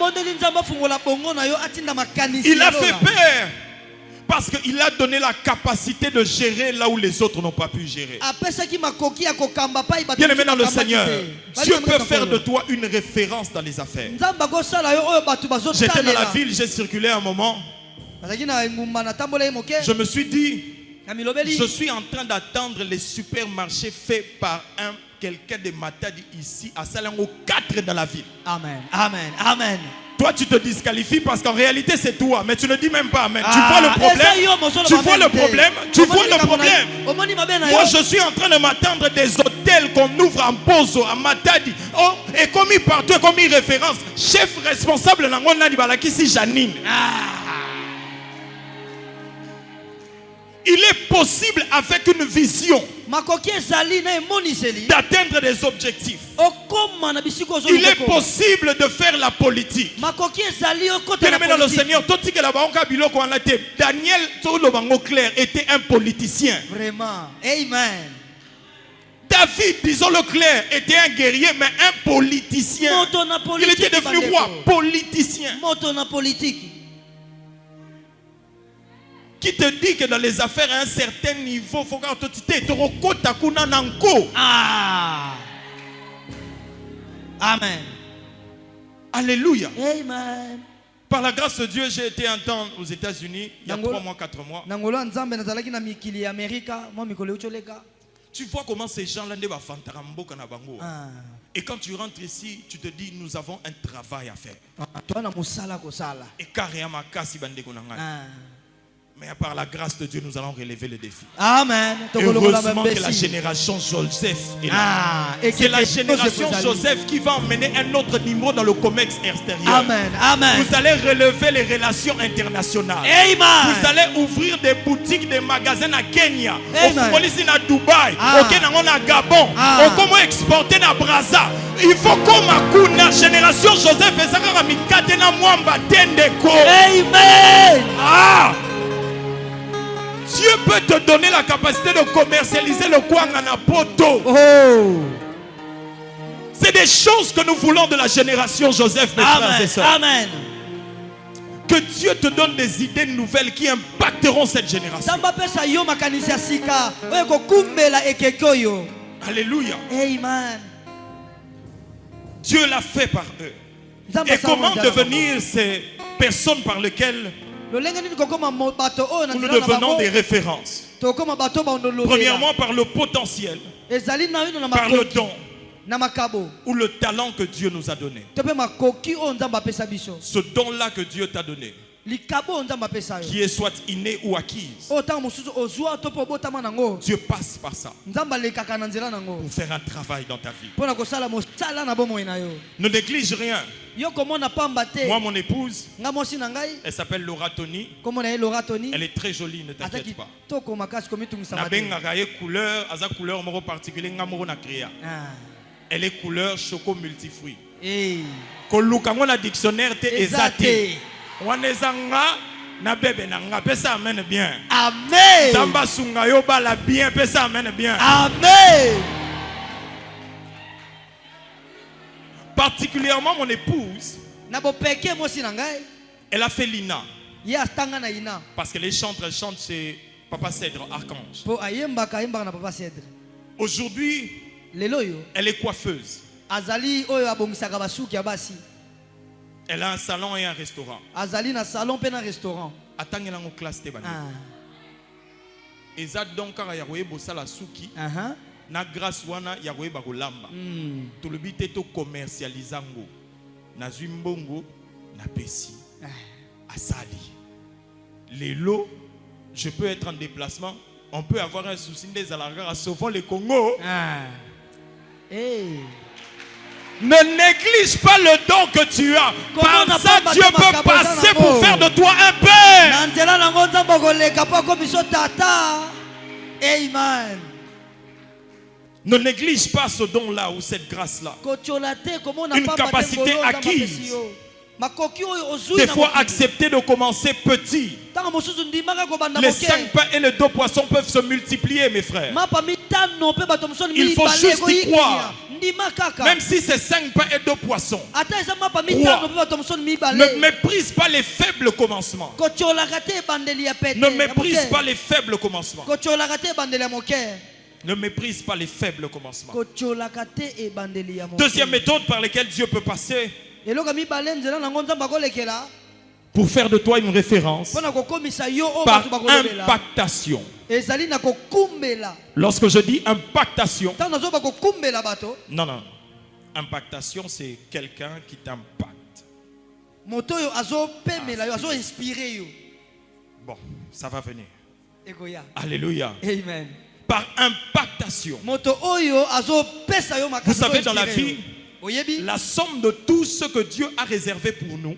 a fait peur parce qu'il a donné la capacité de gérer là où les autres n'ont pas pu gérer. Bien aimé dans le Seigneur, Dieu peut faire de toi une référence dans les affaires. J'étais dans la ville, j'ai circulé un moment. Je me suis dit, Je suis en train d'attendre les supermarchés faits par quelqu'un de Matadi ici à Salango 4 dans la ville. Amen. Amen. Amen. Toi, tu te disqualifies parce qu'en réalité, c'est toi. Mais tu ne dis même pas Amen. Tu vois le problème. Tu vois le problème. Tu vois le problème. Moi, je suis en train de m'attendre des hôtels qu'on ouvre en Pozo, à Matadi. Oh, et commis partout, et commis référence. Chef responsable, Balakisi Janine. Il est possible avec une vision d'atteindre des objectifs. Il est possible de faire la politique. Dans le Seigneur, Daniel clair était un politicien. Vraiment. Amen. David, disons-le clair, était un guerrier, mais un politicien. Il était devenu roi, politicien. Qui te dit que dans les affaires à un certain niveau, il faut que tu te Amen. Alléluia. Amen. Par la grâce de Dieu, j'ai été un temps aux États-Unis, il y a 3 mois, 4 mois. Tu vois comment ces gens-là ne vont pas. Et quand tu rentres ici, tu te dis, nous avons un travail à faire. Et carrément, mais par la grâce de Dieu, nous allons relever le défi. Amen. Heureusement que la génération Joseph est là. C'est la génération Joseph qui va emmener un autre niveau dans le commerce extérieur. Amen. Amen. Vous allez relever les relations internationales. Amen. Vous allez ouvrir des boutiques, des magasins à Kenya, au Fopolisi à Dubaï, au Kenya à Gabon, au comment exporter à Brazza. Il faut comme la génération Joseph et Sarah Mikatena Mwamba Tendeko. Amen. Dieu peut te donner la capacité de commercialiser le Kwangana Poto. C'est des choses que nous voulons de la génération Joseph, mes frères et sœurs. Amen. Que Dieu te donne des idées nouvelles qui impacteront cette génération. Alléluia. Amen. Dieu l'a fait par eux. Et comment devenir ces personnes par lesquelles nous devenons des références? Premièrement, par le potentiel, par le don ou le talent que Dieu nous a donné. Ce don-là que Dieu t'a donné, qui est soit inné ou acquise, Dieu passe par ça pour faire un travail dans ta vie. Ne néglige rien. Moi, mon épouse, elle s'appelle Laura Tony. Elle est très jolie, ne t'inquiète pas. Elle est couleur choco multifruit. Kolukangona dictionnaire te ezate. Wanezanga na bébé nanga pesa amène bien. Amen. Zamba sunga yo bala bien pesa amène bien. Amen. Particulièrement mon épouse, elle a fait l'INA. Parce que les chantres, elle chante chez Papa Cèdre, Archange. Aujourd'hui, elle est coiffeuse. Elle a un salon et un restaurant. Attends, classe te bani. Et ça donc quand il y a bosala suki. Na grâce wana ya koyeba kolamba. To le bité to commercialisango. Na zwimbongo na pesi. Asali. Les lots, je peux être en déplacement, on peut avoir un souci des alargars à sauvant le Congo. Ne néglige pas le don que tu as. Par ça, Dieu peut passer pour faire de toi un père. Amen. Ne néglige pas ce don-là ou cette grâce-là. Une capacité acquise. Des fois, accepter de commencer petit. Les 5 pains et les 2 poissons peuvent se multiplier, mes frères. Il faut juste y croire. Même si c'est 5 pains et 2 poissons. Ne méprise pas les faibles commencements. Ne méprise pas les faibles commencements. Ne méprise pas les faibles commencements. Deuxième méthode par laquelle Dieu peut passer, pour faire de toi une référence par impactation. Lorsque je dis impactation, non, impactation c'est quelqu'un qui t'impacte. Bon, ça va venir. Alléluia. Amen. Par impactation. Vous savez, dans la vie, la somme de tout ce que Dieu a réservé pour nous,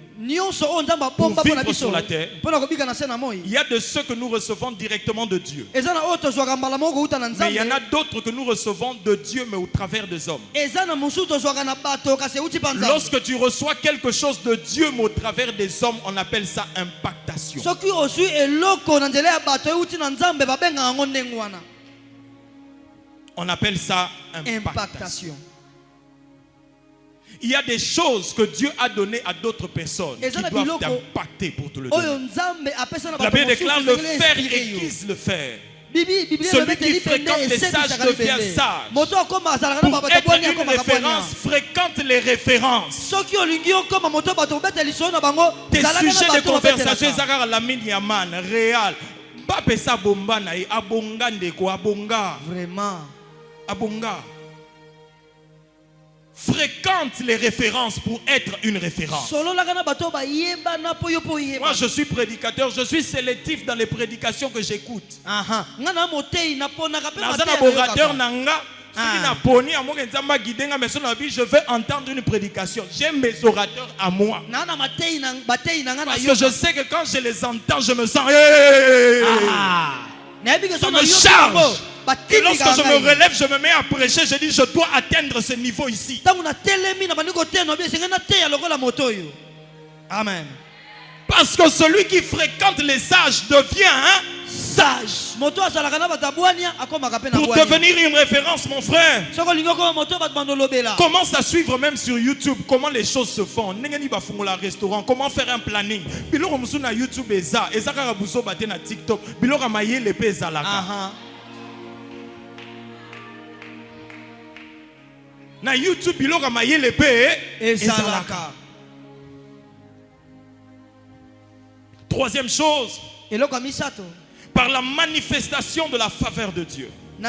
pour vivre sur la terre, il y a de ceux que nous recevons directement de Dieu. Mais il y en a d'autres que nous recevons de Dieu, mais au travers des hommes. Lorsque tu reçois quelque chose de Dieu, mais au travers des hommes, on appelle ça impactation. On appelle ça impactation. Il y a des choses que Dieu a données à d'autres personnes qui doivent t'impacter pour te le donner. La Bible déclare: le fer aiguise le fer. Celui qui fréquente les sages devient sage. Pour être une référence, fréquente les références. Tes sujets de conversation, Zara Lamine Yaman, réel. Bapesa bomba na abonga ndeko abonga. Vraiment. Abonga. Fréquente les références pour être une référence. Moi je suis prédicateur, je suis sélectif dans les prédications que j'écoute. Je veux entendre une prédication. J'aime mes orateurs à moi. Parce que je sais que quand je les entends, je me sens... Ça me charge. Et lorsque je me relève, je me mets à prêcher, je dis: je dois atteindre ce niveau ici. Amen. Parce que celui qui fréquente les sages devient sage. Pour devenir une référence, mon frère, commence à suivre même sur YouTube comment les choses se font. Restaurant, comment faire un planning. YouTube TikTok. Na YouTube biloko maye lepe ezalaka. Troisième chose, par la manifestation de la faveur de Dieu. Il y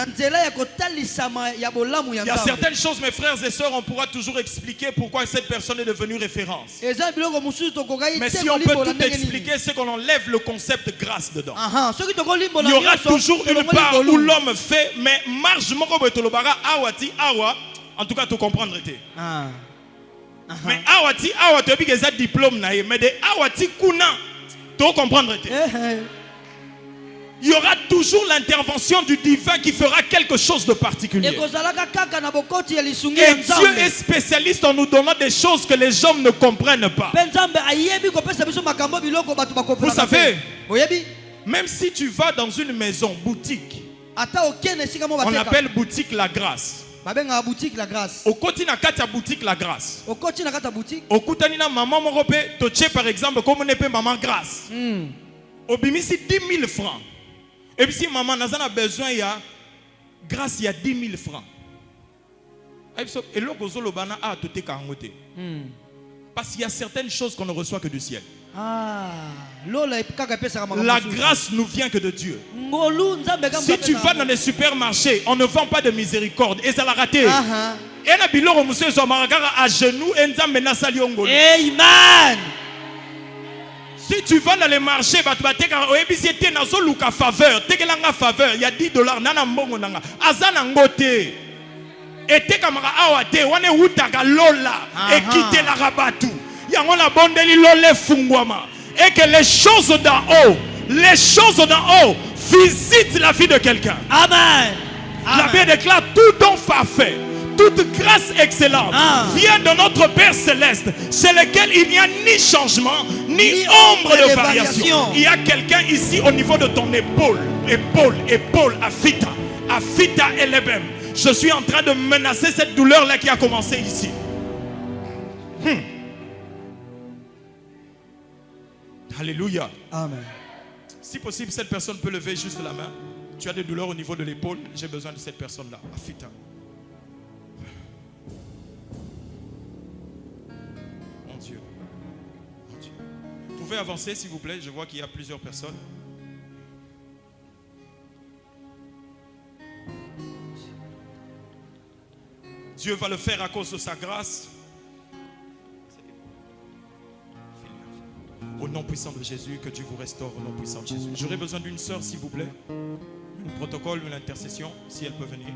a certaines choses, mes frères et sœurs, on pourra toujours expliquer pourquoi cette personne est devenue référence. Mais si on peut tout expliquer, c'est qu'on enlève le concept grâce dedans. Il y aura toujours une part où l'homme fait, mais marche en tout cas, tu comprendre. Mais awati awati bi keza diplôme na ye, mais de awati kuna tu comprendre. Il y aura toujours l'intervention du divin qui fera quelque chose de particulier. Et Dieu est spécialiste en nous donnant des choses que les hommes ne comprennent pas. Vous savez, même si tu vas dans une maison, boutique, on appelle boutique la grâce. Boutique la grâce. Au côté na kata boutique la grâce. Au côté na kata boutique. Au côté na maman morope toche par exemple comme on épée maman grâce. Au bimisi 10 000 francs. Et puis si maman n'a pas besoin il y a grâce il y a 10 000 francs. Et là gozolo bana a tote kangote. Parce qu'il y a certaines choses qu'on ne reçoit que du ciel. La grâce nous vient que de Dieu. Si tu vas dans les supermarchés, on ne vend pas de miséricorde. Et ça l'a raté. Amen. Si tu vas dans les marchés, il y a $10. Et te kamara awate wane utaka lola et quitter la rabatu. Yango la bondeli lole fungwama. Et que les choses d'en haut visitent la vie de quelqu'un. Amen. La Bible déclare: tout don parfait, toute grâce excellente vient de notre Père Céleste, c'est lequel il n'y a ni changement, ni ombre de variation. Il y a quelqu'un ici au niveau de ton épaule, Afita Elebem. Je suis en train de menacer cette douleur-là qui a commencé ici. Alléluia. Amen. Si possible, cette personne peut lever juste la main. Tu as des douleurs au niveau de l'épaule. J'ai besoin de cette personne-là. Afita. Mon Dieu. Mon Dieu. Vous pouvez avancer s'il vous plaît, je vois qu'il y a plusieurs personnes. Dieu va le faire à cause de sa grâce. Au nom puissant de Jésus, que Dieu vous restaure au nom puissant de Jésus. J'aurais besoin d'une sœur s'il vous plaît. Un protocole, une intercession, si elle peut venir.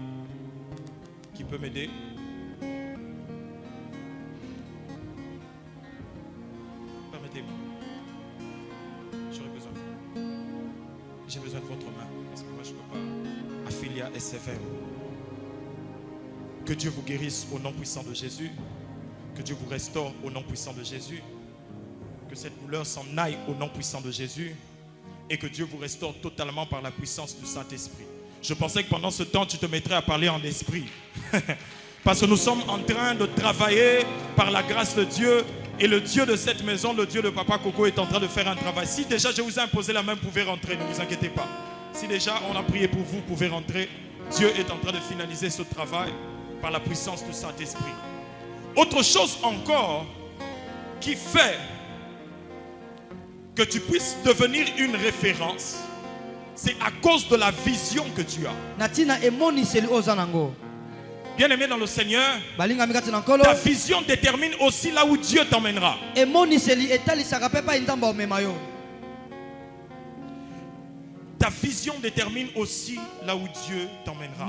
Qui peut m'aider? Permettez-moi. J'ai besoin de votre main. Parce que moi je ne peux pas. Aphilia SFM. Que Dieu vous guérisse au nom puissant de Jésus. Que Dieu vous restaure au nom puissant de Jésus. Que cette douleur s'en aille au nom puissant de Jésus. Et que Dieu vous restaure totalement par la puissance du Saint-Esprit. Je pensais que pendant ce temps, tu te mettrais à parler en esprit. Parce que nous sommes en train de travailler par la grâce de Dieu. Et le Dieu de cette maison, le Dieu de Papa Coco est en train de faire un travail. Si déjà je vous ai imposé la main, vous pouvez rentrer, ne vous inquiétez pas. Si déjà on a prié pour vous, vous pouvez rentrer. Dieu est en train de finaliser ce travail par la puissance du Saint-Esprit. Autre chose encore qui fait que tu puisses devenir une référence, c'est à cause de la vision que tu as. Bien aimé dans le Seigneur, ta vision détermine aussi là où Dieu t'emmènera. Ta vision détermine aussi là où Dieu t'emmènera.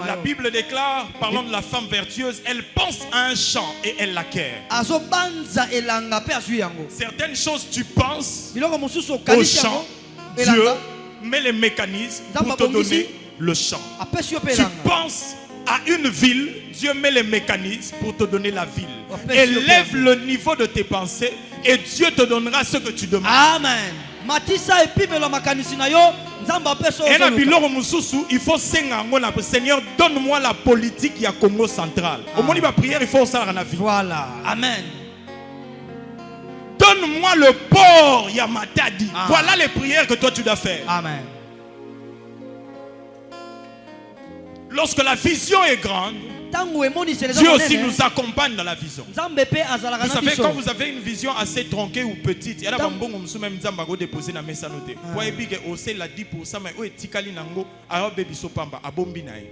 La Bible déclare, parlant de la femme vertueuse, elle pense à un champ et elle l'acquiert. Certaines choses tu penses au champ, Dieu met les mécanismes pour te donner le champ. Tu penses à une ville, Dieu met les mécanismes pour te donner la ville. Élève le niveau de tes pensées et Dieu te donnera ce que tu demandes. Amen. Il faut Seigneur, donne-moi la politique ya Congo central. Au moment de la prière, il faut ça dans la vie. Voilà. Amen. Donne-moi le port ya Matadi. Voilà les prières que toi tu dois faire. Amen. Lorsque la vision est grande, Dieu aussi nous accompagne dans la vision. Vous savez, quand vous avez une vision assez tronquée ou petite, il y a des même qui déposer dans mes sanotés. Pour éviter que c'est la 10%, mais où est tikali nango, alors baby sopamba, abombi naï.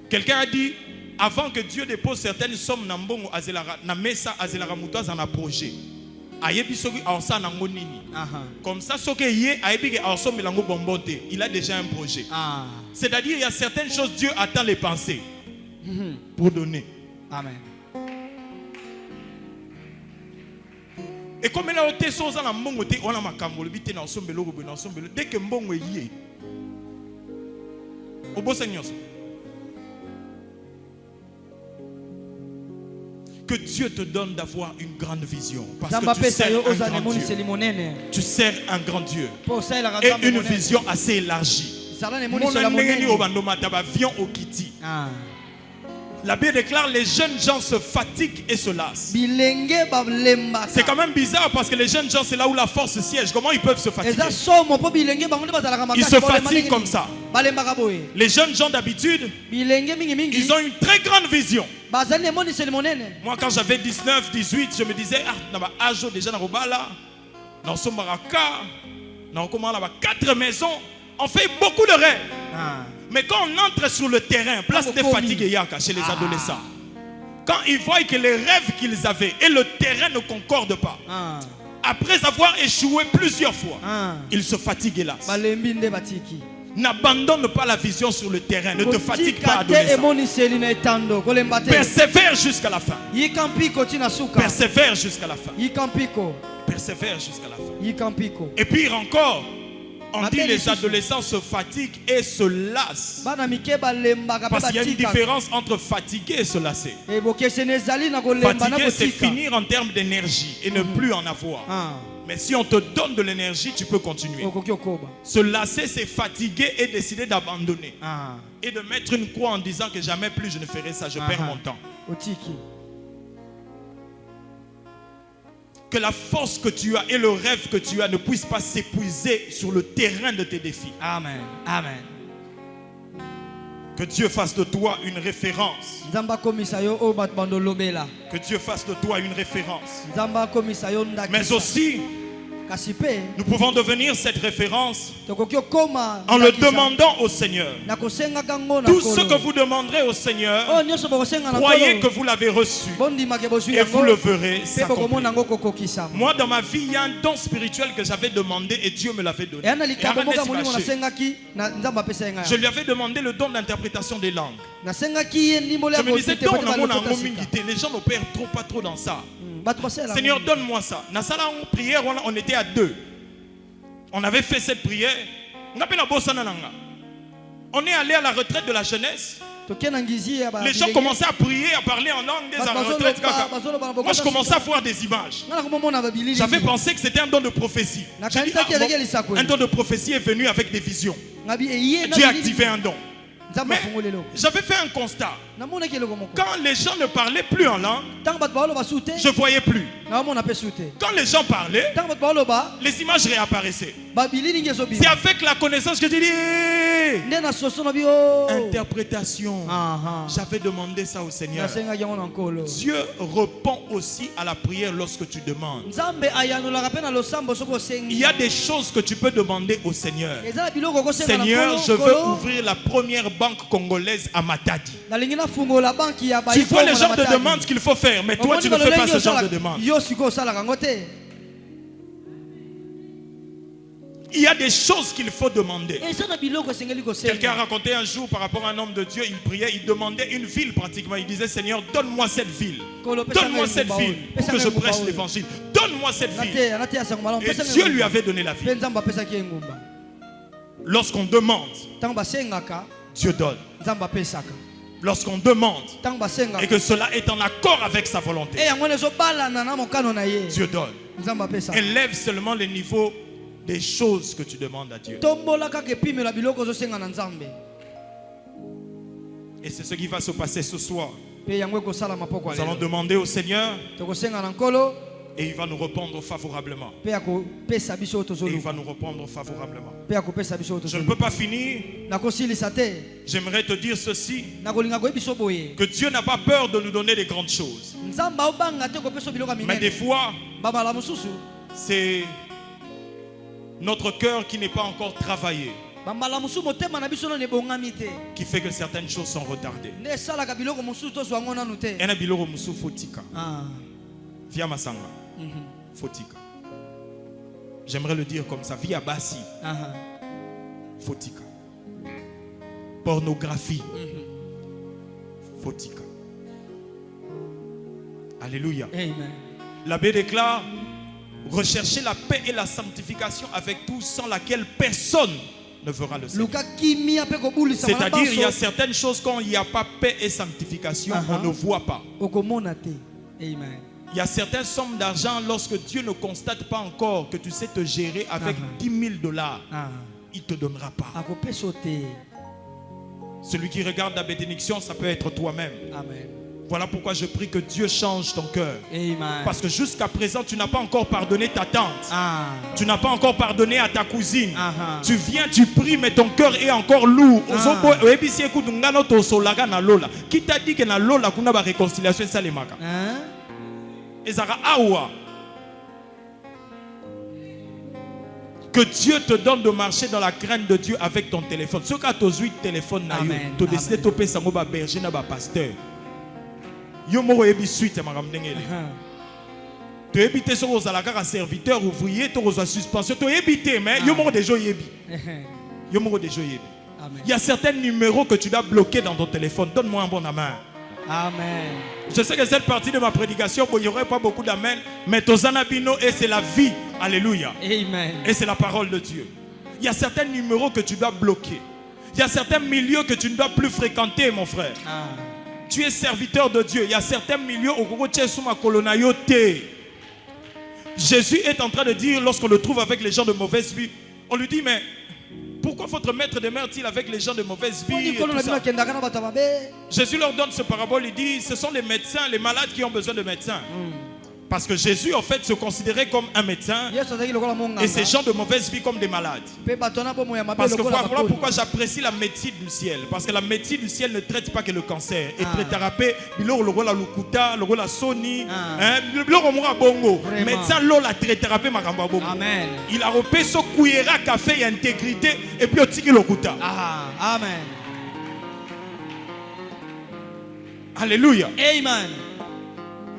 Quelqu'un a dit, avant que Dieu dépose certaines sommes dans mbongo azelara, na mesa azelara mutoaz en a projet. Comme ça, il a déjà un projet. C'est-à-dire, il y a certaines choses, Dieu attend les pensées pour donner. Amen. Et comme il a été sauvé dans le monde, on a dès que mbongo est lié, au beau Seigneur. Que Dieu te donne d'avoir une grande vision. Parce que tu sers un grand Dieu. Tu sers un grand Dieu. Et une vision assez élargie. La Bible déclare les jeunes gens se fatiguent et se lassent. C'est quand même bizarre parce que les jeunes gens, c'est là où la force siège. Comment ils peuvent se fatiguer? Ils se fatiguent comme ça. Les jeunes gens d'habitude, ils ont une très grande vision. Moi quand j'avais 19, 18, je me disais, déjà dans son baraka, dans 4 maisons, on fait beaucoup de rêves. Mais quand on entre sur le terrain, place des fatigues chez les adolescents, quand ils voient que les rêves qu'ils avaient et le terrain ne concordent pas, après avoir échoué plusieurs fois, ils se fatiguent hélas. N'abandonne pas la vision sur le terrain. Ne te fatigue pas, adolescent. Persévère jusqu'à la fin. Persévère jusqu'à la fin. Persévère jusqu'à la fin. Et pire encore, on dit les adolescents se fatiguent et se lassent. Parce qu'il y a une différence entre fatiguer et se lasser. Fatiguer, c'est finir en termes d'énergie et ne plus en avoir. Mais si on te donne de l'énergie, tu peux continuer. Se lasser, c'est fatiguer et décider d'abandonner. Et de mettre une croix en disant que jamais plus je ne ferai ça, je perds mon temps. Que la force que tu as et le rêve que tu as ne puissent pas s'épuiser sur le terrain de tes défis. Amen. Amen. Que Dieu fasse de toi une référence. Que Dieu fasse de toi une référence. Mais aussi, nous pouvons devenir cette référence en le demandant au Seigneur. Tout ce que vous demanderez au Seigneur, croyez que vous l'avez reçu et vous le verrez s'accomplir. Moi, dans ma vie, il y a un don spirituel que j'avais demandé et Dieu me l'avait donné. Je lui avais demandé le don d'interprétation des langues. Je me disais, les gens n'opèrent pas trop dans ça. Seigneur, donne-moi ça. Dans la prière, on était à 2. On avait fait cette prière. On est allé à la retraite de la jeunesse. Les gens commençaient à prier, à parler en langue dès la retraite. Moi, je commençais à voir des images. J'avais pensé que c'était un don de prophétie. Dit, un don de prophétie est venu avec des visions. Dieu a activé un don. Mais j'avais fait un constat. Quand les gens ne parlaient plus en langue, je ne voyais plus. Quand les gens parlaient, les images réapparaissaient. C'est avec la connaissance que j'ai dit interprétation. J'avais demandé ça au Seigneur. Dieu répond aussi à la prière lorsque tu demandes. Il y a des choses que tu peux demander au Seigneur. Seigneur, je veux ouvrir la première banque congolaise à Matadi. Tu vois le genre de demande qu'il faut faire, mais toi tu ne fais pas ce genre de demande. Il y a des choses qu'il faut demander. Quelqu'un a raconté un jour par rapport à un homme de Dieu, il priait, il demandait une ville pratiquement. Il disait, Seigneur, donne-moi cette ville. Donne-moi cette ville pour que je prêche l'évangile. Donne-moi cette ville. Et Dieu lui avait donné la ville. Lorsqu'on demande, Dieu donne. Lorsqu'on demande et que cela est en accord avec sa volonté, Dieu donne. Élève seulement le niveau des choses que tu demandes à Dieu. Et c'est ce qui va se passer ce soir. Nous allons demander au Seigneur et il va nous répondre favorablement. Et il va nous répondre favorablement. Je ne peux pas finir. J'aimerais te dire ceci, que Dieu n'a pas peur de nous donner des grandes choses. Mais des fois, c'est notre cœur qui n'est pas encore travaillé qui fait que certaines choses sont retardées. Via Masanga, Fotika. J'aimerais le dire comme ça. Via Bassi, Fotika. Pornographie, Fotika. Alléluia. Amen. L'abbé déclare: recherchez la paix et la sanctification avec tous, sans laquelle personne ne verra le Seigneur. C'est-à-dire, il y a certaines choses quand il n'y a pas paix et sanctification, on ne voit pas. Amen. Il y a certaines sommes d'argent, lorsque Dieu ne constate pas encore que tu sais te gérer avec 10 000 $, il ne te donnera pas. Celui qui regarde la bénédiction, ça peut être toi-même. Amen. Voilà pourquoi je prie que Dieu change ton cœur. Amen. Parce que jusqu'à présent, tu n'as pas encore pardonné ta tante. Tu n'as pas encore pardonné à ta cousine. Tu viens, tu pries, mais ton cœur est encore lourd. Qui t'a dit que na lola kuna ba réconciliation ça les maka? Ezara awa. Que Dieu te donne de marcher dans la crainte de Dieu avec ton téléphone. Ce cas tu as téléphone na yo, tu décides de toper sango ba berger na ba pasteur. Yo mo yebi suite makam ndengele. Tu éviter sur aux alaka serviteur ouvrier, tu reçois suspension, tu éviter mais yo mo déjà yebi. Yo mo déjà yebi. Il y a certains numéros que tu dois bloquer dans ton téléphone. Donne-moi un bon amen. Amen. Je sais que cette partie de ma prédication, il n'y aurait pas beaucoup d'amen, mais Tozana Bino, et c'est la vie. Alléluia. Amen. Et c'est la parole de Dieu. Il y a certains numéros que tu dois bloquer. Il y a certains milieux que tu ne dois plus fréquenter, mon frère. Tu es serviteur de Dieu. Il y a certains milieux au Jésus est en train de dire, lorsqu'on le trouve avec les gens de mauvaise vie, on lui dit, mais pourquoi votre maître demeure-t-il avec les gens de mauvaise vie et tout ça? Jésus leur donne ce parabole, il dit, ce sont les médecins, les malades qui ont besoin de médecins. Parce que Jésus, en fait, se considérait comme un médecin et ces gens de mauvaise vie comme des malades. Parce que voilà pourquoi j'apprécie la médecine du ciel. Parce que la médecine du ciel ne traite pas que le cancer. Et traite le rôle lukuta, le rôle soni, le bongo. Médecin la traite makamba bongo. Il a repé son cuillera café et intégrité et puis au tiki lokuta. Amen. Alléluia. Amen.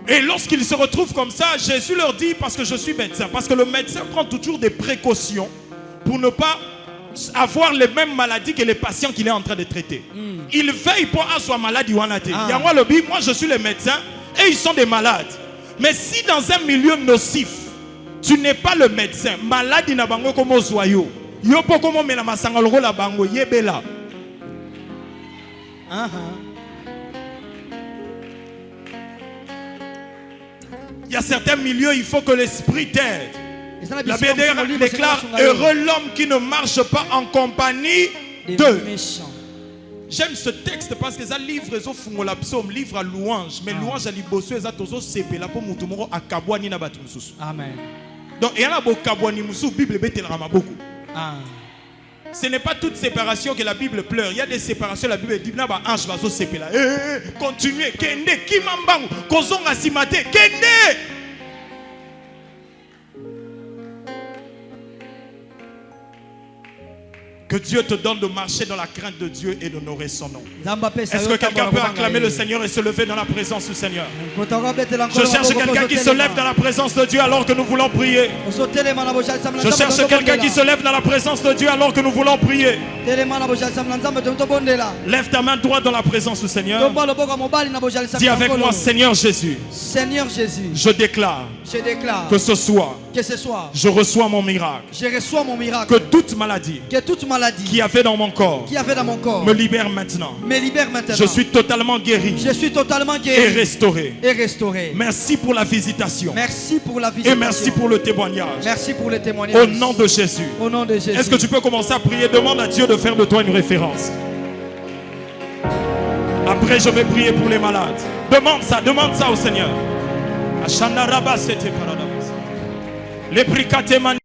Et lorsqu'ils se retrouvent comme ça, Jésus leur dit, parce que je suis médecin, parce que le médecin prend toujours des précautions pour ne pas avoir les mêmes maladies que les patients qu'il est en train de traiter. Il veille pour avoir maladie ou anate. Moi je suis le médecin et ils sont des malades. Mais si dans un milieu nocif, tu n'es pas le médecin, maladie na bango comme ozoyo, yo po comme mena masanga loko la bango yebela. Il y a certains milieux, il faut que l'esprit t'aide. La Bible déclare heureux l'homme qui ne marche pas en compagnie de méchants. J'aime ce texte parce que ça livre livre à louange, mais louange à liboso et ça tozo sepela pour mutumoro akabwani na batu mususu. Amen. Donc il y a la kabwani musu Bible betelama beaucoup. Ce n'est pas toute séparation que la Bible pleure. Il y a des séparations, la Bible dit naba ange vaso sepela. Continuez, kende kimambangu kozonga simate kende. Que Dieu te donne de marcher dans la crainte de Dieu et d'honorer son nom. Est-ce que quelqu'un peut acclamer le Seigneur et se lever dans la présence du Seigneur? Je cherche quelqu'un qui se lève dans la présence de Dieu alors que nous voulons prier. Je cherche quelqu'un qui se lève dans la présence de Dieu alors que nous voulons prier. Lève ta main droite dans la présence du Seigneur. Dis avec moi, Seigneur Jésus. Seigneur Jésus. Je déclare que ce soir, je reçois mon miracle. Que toute maladie qu'il y avait dans mon corps me libère maintenant. Je suis totalement guéri. Et restauré. Merci pour la visitation. Et merci pour le témoignage. Au nom de Jésus. Est-ce que tu peux commencer à prier? Demande à Dieu de faire de toi une référence. Après, je vais prier pour les malades. Demande ça au Seigneur. Les bricatema